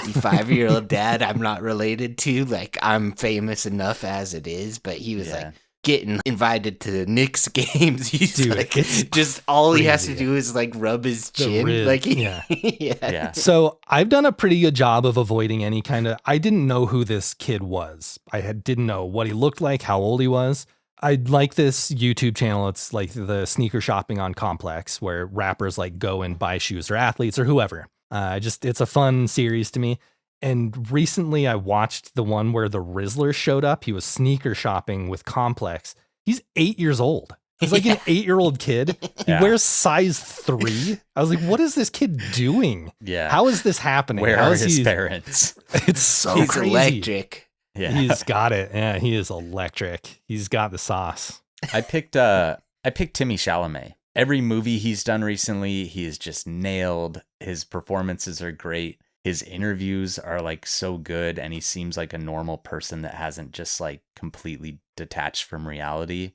55-year-old dad I'm not related to. Like, I'm famous enough as it is. But he was Yeah. like getting invited to the Knicks games. He's Dude, like, it's just all he has to crazy. do is like rub his The chin. rib, Like, yeah. yeah. So I've done a pretty good job of avoiding any kind of. I didn't know who this kid was. Didn't know what he looked like, how old he was. I like this YouTube channel. It's like the sneaker shopping on Complex, where rappers like go and buy shoes or athletes or whoever. It's a fun series to me. And recently I watched the one where the Rizzler showed up. He was sneaker shopping with Complex. He's 8 years old. He's like an 8-year-old kid. He Yeah. wears size 3. I was like, what is this kid doing? Yeah. How is this happening? Where How are is his he- parents? It's so He's crazy. electric. Yeah. He's got it. Yeah, he is electric. He's got the sauce. I picked Timmy Chalamet. Every movie he's done recently, he is just nailed. His performances are great. His interviews are like so good, and he seems like a normal person that hasn't just like completely detached from reality.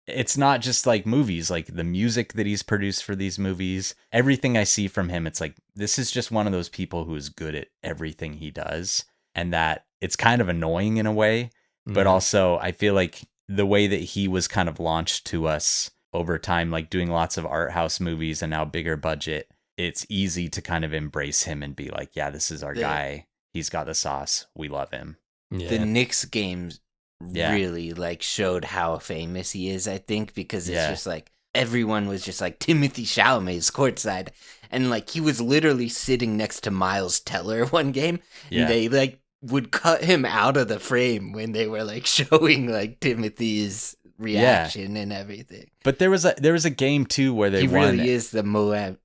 It's not just like movies, like the music that he's produced for these movies. Everything I see from him, it's like this is just one of those people who is good at everything he does, and that it's kind of annoying in a way, but Mm. also I feel like the way that he was kind of launched to us over time, like doing lots of art house movies and now bigger budget, it's easy to kind of embrace him and be like, yeah, this is our guy. He's got the sauce. We love him. Yeah. The Knicks games Yeah. really like showed how famous he is, I think, because it's Yeah. just like everyone was just like, Timothy Chalamet's courtside. And like he was literally sitting next to Miles Teller one game. Yeah. And they like would cut him out of the frame when they were like showing like Timothy's reaction and everything. But there was a game too where they he won. really is the the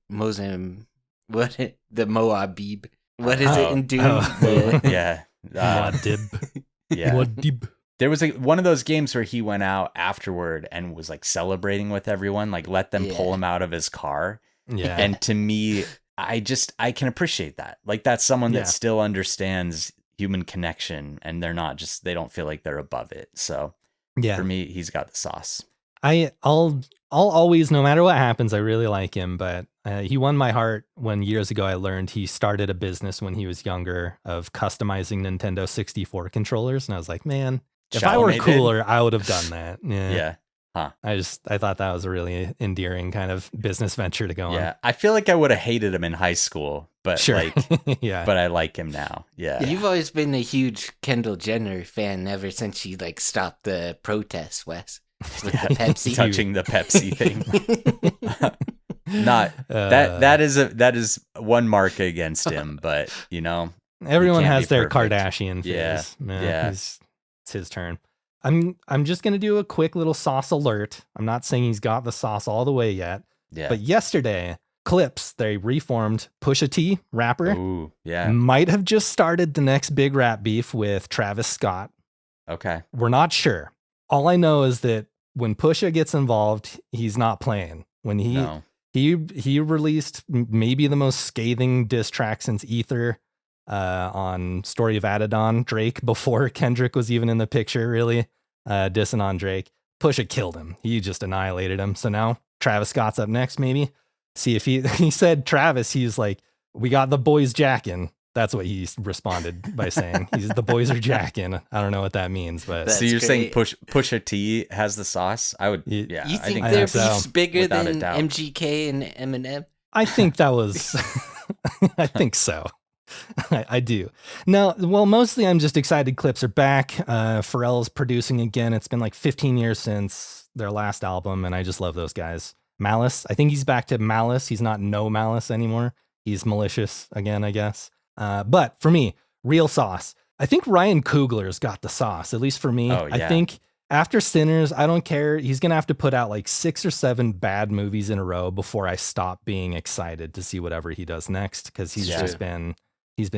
Moabib. What is it in Doom? Yeah. Muad'Dib. Yeah. Muad'Dib. There was one of those games where he went out afterward and was like celebrating with everyone, like let them pull him out of his car. Yeah. And to me, I can appreciate that. Like that's someone that still understands human connection, and they don't feel like they're above it. So for me, he's got the sauce. I'll always, no matter what happens, I really like him, but he won my heart when years ago I learned he started a business when he was younger of customizing Nintendo 64 controllers. And I was like, man, if I were cooler, I would have done that. Yeah. Huh. I thought that was a really endearing kind of business venture to go on. Yeah. I feel like I would have hated him in high school, but like, but I like him now. Yeah. You've always been a huge Kendall Jenner fan ever since she like stopped the protests, Wes. With the Pepsi. Touching the Pepsi thing. Not that is one mark against him, but everyone has their Kardashian phase. Yeah. It's his turn. I'm just gonna do a quick little sauce alert. I'm not saying he's got the sauce all the way yet. Yeah. But yesterday, Clips, they reformed Pusha T, rapper. Ooh, yeah. Might have just started the next big rap beef with Travis Scott. Okay. We're not sure. All I know is that when Pusha gets involved, he's not playing. When he released maybe the most scathing diss track since Ether on Story of Adidon, Drake, before Kendrick was even in the picture, really, dissing on Drake. Pusha killed him. He just annihilated him. So now Travis Scott's up next, maybe. See if he said Travis, he's like, we got the boys jacking. That's what he responded by saying. The boys are jacking. I don't know what that means, but so you're saying Pusha T has the sauce? I would. Yeah. You I think their beef's so. bigger than MGK and Eminem? I think that was. I think so. I do. No, well, mostly I'm just excited Clips are back. Pharrell's producing again. It's been like 15 years since their last album, and I just love those guys. Malice. I think he's back to Malice. He's not No Malice anymore. He's malicious again, I guess. But for me, real sauce. I think Ryan Coogler's got the sauce, at least for me. Oh, yeah. I think after Sinners, I don't care. He's going to have to put out like 6 or 7 bad movies in a row before I stop being excited to see whatever he does next, because he's been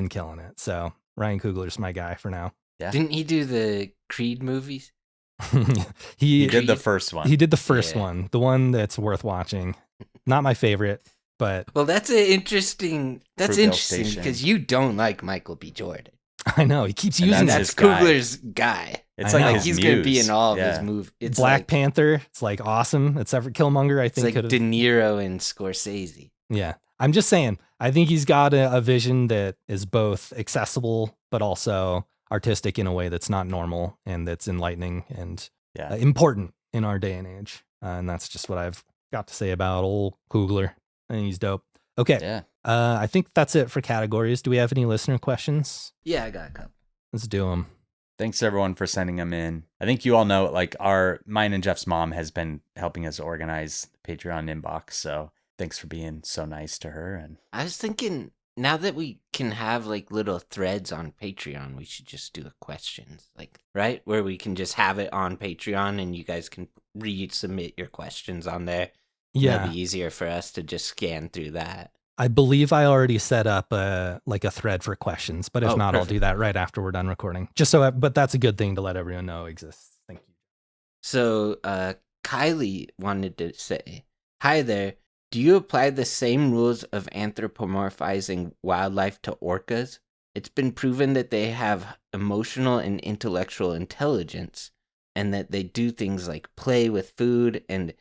killing it. So Ryan Coogler's my guy for now. Yeah. Didn't he do the Creed movies? he did the first one. He did the first one, the one that's worth watching. Not my favorite. But well, that's interesting because you don't like Michael B. Jordan. I know he keeps using that's Coogler's guy. It's like he's going to be in all of his movies. It's Black Panther. It's like awesome. It's Killmonger. I think it's like De Niro and Scorsese. Yeah, I'm just saying. I think he's got a vision that is both accessible but also artistic in a way that's not normal and that's enlightening and important in our day and age. And that's just what I've got to say about old Coogler. I think he's dope. Okay. Yeah. I think that's it for categories. Do we have any listener questions? Yeah, I got a couple. Let's do them. Thanks everyone for sending them in. I think you all know, like mine and Jeff's mom has been helping us organize the Patreon inbox. So thanks for being so nice to her. And I was thinking, now that we can have like little threads on Patreon, we should just do a questions, right? Where we can just have it on Patreon and you guys can resubmit your questions on there. Yeah. That'd be easier for us to just scan through that. I believe I already set up a thread for questions, but if not, perfect. I'll do that right after we're done recording. But that's a good thing to let everyone know exists. Thank you. So, Kylie wanted to say, hi there. Do you apply the same rules of anthropomorphizing wildlife to orcas? It's been proven that they have emotional and intellectual intelligence, and that they do things like play with food and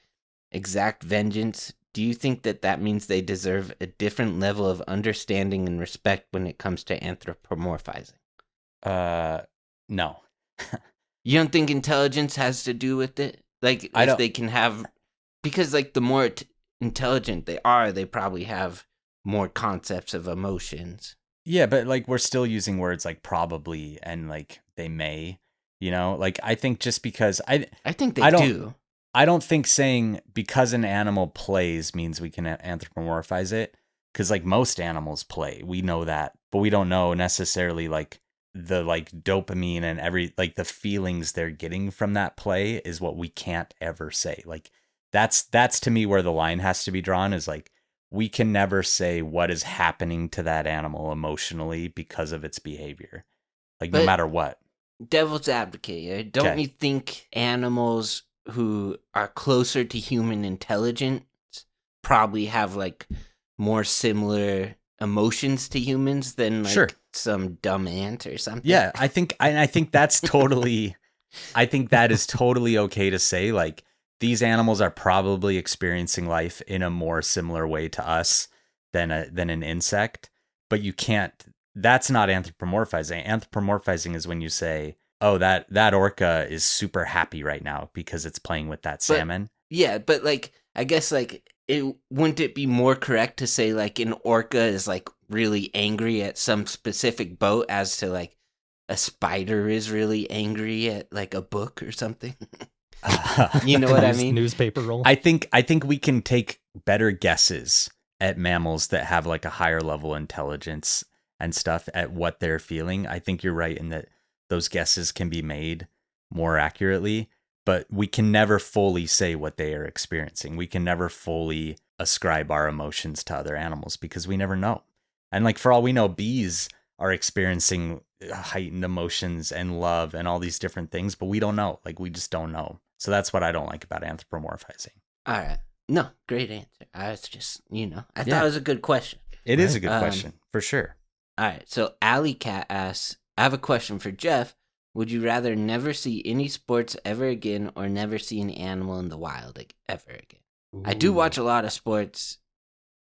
exact vengeance. Do you think that means they deserve a different level of understanding and respect when it comes to anthropomorphizing? No. You don't think intelligence has to do with it? Like, if they can have... Because, like, the more intelligent they are, they probably have more concepts of emotions. Yeah, but, like, we're still using words like probably and, like, they may, Like, I think just because... I think they do. I don't think saying because an animal plays means we can anthropomorphize it, because like most animals play, we know that, but we don't know necessarily like the like dopamine and like the feelings they're getting from that play is what we can't ever say. Like that's to me where the line has to be drawn, is like we can never say what is happening to that animal emotionally because of its behavior, like no But- matter what. Devil's advocate here. Don't Okay. you think animals who are closer to human intelligence probably have like more similar emotions to humans than like Sure. some dumb ant or something? Yeah, I think that's totally, I think that is totally okay to say. Like these animals are probably experiencing life in a more similar way to us than an insect, but you can't. That's not anthropomorphizing. Anthropomorphizing is when you say, "Oh, that orca is super happy right now because it's playing with that salmon." Yeah, but like I guess like wouldn't it be more correct to say like an orca is like really angry at some specific boat as to like a spider is really angry at like a book or something? You know what I mean? Newspaper roll. I think we can take better guesses at mammals that have like a higher level intelligence and stuff at what they're feeling. I think you're right in that those guesses can be made more accurately, but we can never fully say what they are experiencing. We can never fully ascribe our emotions to other animals because we never know. And like for all we know, bees are experiencing heightened emotions and love and all these different things, but we don't know. Like we just don't know. So that's what I don't like about anthropomorphizing. All right. No, great answer. I was just, I Yeah. thought it was a good question. It is Right. a good question for sure. All right. So Alley Cat asks, I have a question for Jeff. Would you rather never see any sports ever again or never see an animal in the wild ever again? I do watch a lot of sports.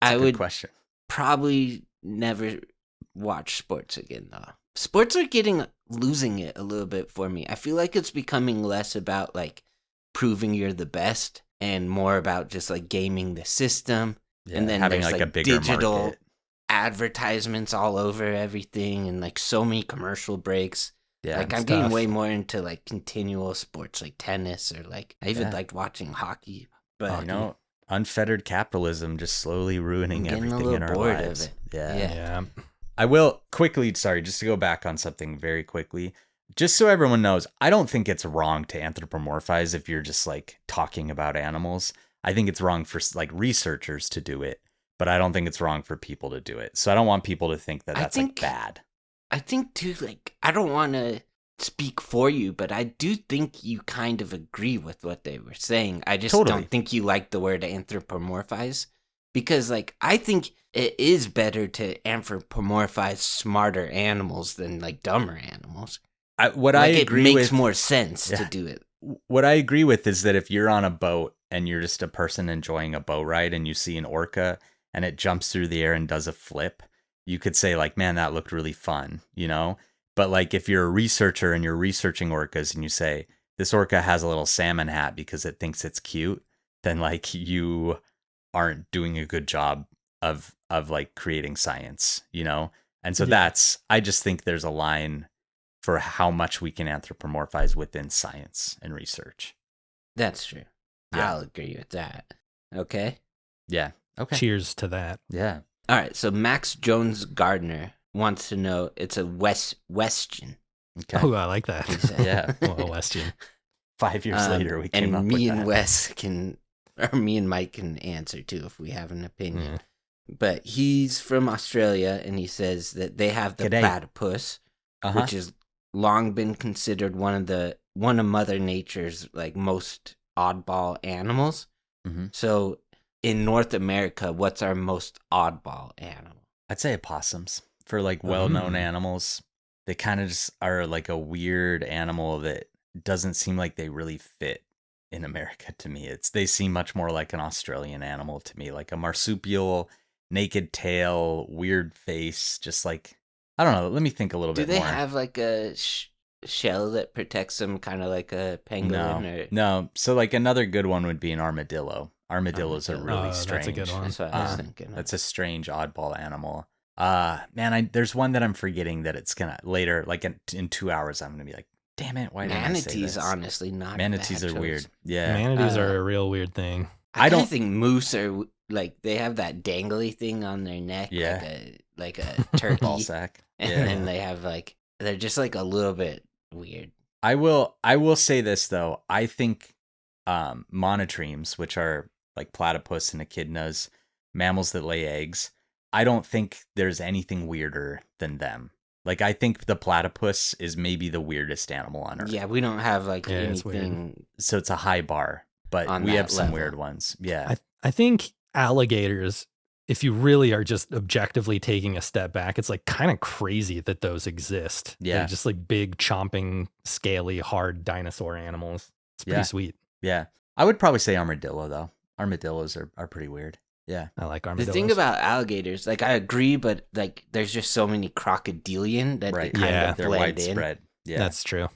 That's I a good would question. probably never watch sports again, though. Sports are losing it a little bit for me. I feel like it's becoming less about like proving you're the best and more about just like gaming the system. Yeah, and then having there's like like a bigger digital market. advertisements all over everything and like so many commercial breaks. Yeah, like I'm getting way more into like continual sports like tennis or like I even Yeah. liked watching hockey. But Oh, unfettered capitalism just slowly ruining I'm getting a everything in little our bored of lives. it. Yeah. Yeah. I will quickly, sorry, just to go back on something very quickly, just so everyone knows, I don't think it's wrong to anthropomorphize if you're just like talking about animals. I think it's wrong for like researchers to do it, but I don't think it's wrong for people to do it. So I don't want people to think that that's like bad. I think too, like, I don't want to speak for you, but I do think you kind of agree with what they were saying. I just Totally. don't think you like the word anthropomorphize because, like, I think it is better to anthropomorphize smarter animals than like dumber animals. What Like, I agree it makes with, more sense to Yeah. do it. what I agree with is that if you're on a boat and you're just a person enjoying a boat ride and you see an orca and it jumps through the air and does a flip, you could say like, man, that looked really fun, But like if you're a researcher and you're researching orcas and you say this orca has a little salmon hat because it thinks it's cute, then like you aren't doing a good job of like creating science, And so Yeah. I just think there's a line for how much we can anthropomorphize within science and research. That's true. Yeah. I'll agree with that. Okay. Yeah. Okay. Cheers to that. Yeah. All right. So Max Jones Gardner wants to know. It's a Westion. Okay. Oh, I like that. He said. Yeah. Well, Westian. 5 years later, we came and up me with and that. Wes me and Mike can answer too if we have an opinion. Yeah. But he's from Australia, and he says that they have the G'day. platypus, Uh-huh. which has long been considered one of Mother Nature's like most oddball animals. Mhm. So in North America, what's our most oddball animal? I'd say opossums for like well-known Mm. animals. They kind of just are like a weird animal that doesn't seem like they really fit in America to me. They seem much more like an Australian animal to me, like a marsupial, naked tail, weird face, just like, I don't know. Let me think a little Do bit they more. have like a shell that protects them, kind of like a penguin? No. So like another good one would be an armadillo. Armadillos are Armadillo. really Oh, strange. that's a good one. That's what I was Uh, thinking. Of. That's a strange oddball animal. Man, there's one that I'm forgetting that it's gonna later, like in 2 hours, I'm gonna be like, Damn it! Why didn't I say Manatees, this? honestly, not. Manatees bad are choice. weird. Yeah. Manatees are a real weird thing. I don't don't think moose are like they have that dangly thing on their neck, Yeah. like a turkey, Ball sack. and Yeah. then they have like they're just like a little bit weird. I will say this though. I think monotremes, which are like platypus and echidnas, mammals that lay eggs, I don't think there's anything weirder than them. Like I think the platypus is maybe the weirdest animal on earth. Yeah, we don't have like Yeah, it's weird. anything. So it's a high bar, but On we that have some level. weird ones. Yeah. I think alligators, if you really are just objectively taking a step back, it's like kind of crazy that those exist. Yeah. They're just like big, chomping, scaly, hard dinosaur animals. It's pretty Yeah. sweet. Yeah. I would probably say armadillo though. Armadillos are pretty weird. Yeah. I like The armadillos. thing about alligators, like I agree, but like there's just so many crocodilian that Right. they kind Yeah. of They're blend in. widespread. Yeah. That's true.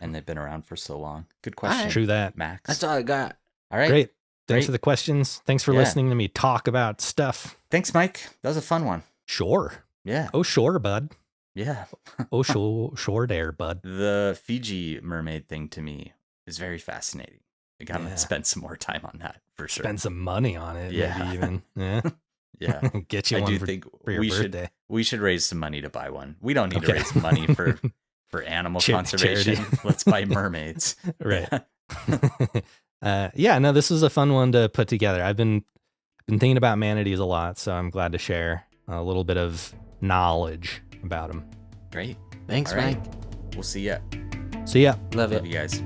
And they've been around for so long. Good All right. question. True that. Max. That's all I got. All right. Great. Thanks Great. for the questions. Thanks for Yeah. listening to me talk about stuff. Thanks, Mike. That was a fun one. Sure. Yeah. Oh, sure, bud. Yeah. Oh, sure there, bud. The Fiji mermaid thing to me is very fascinating. I gotta Yeah. spend some more time on that for sure. Spend some money on it, Yeah. maybe even. Yeah. Yeah. Get you I one do for, think for your we birthday. should raise some money to buy one. We don't need to Okay. raise money for animal conservation. charity. Let's buy mermaids. Right. Yeah, no, this was a fun one to put together. I've been thinking about manatees a lot, so I'm glad to share a little bit of knowledge about them. Great. Thanks, All right. Mike. We'll see ya. So yeah. Love it. Love you guys.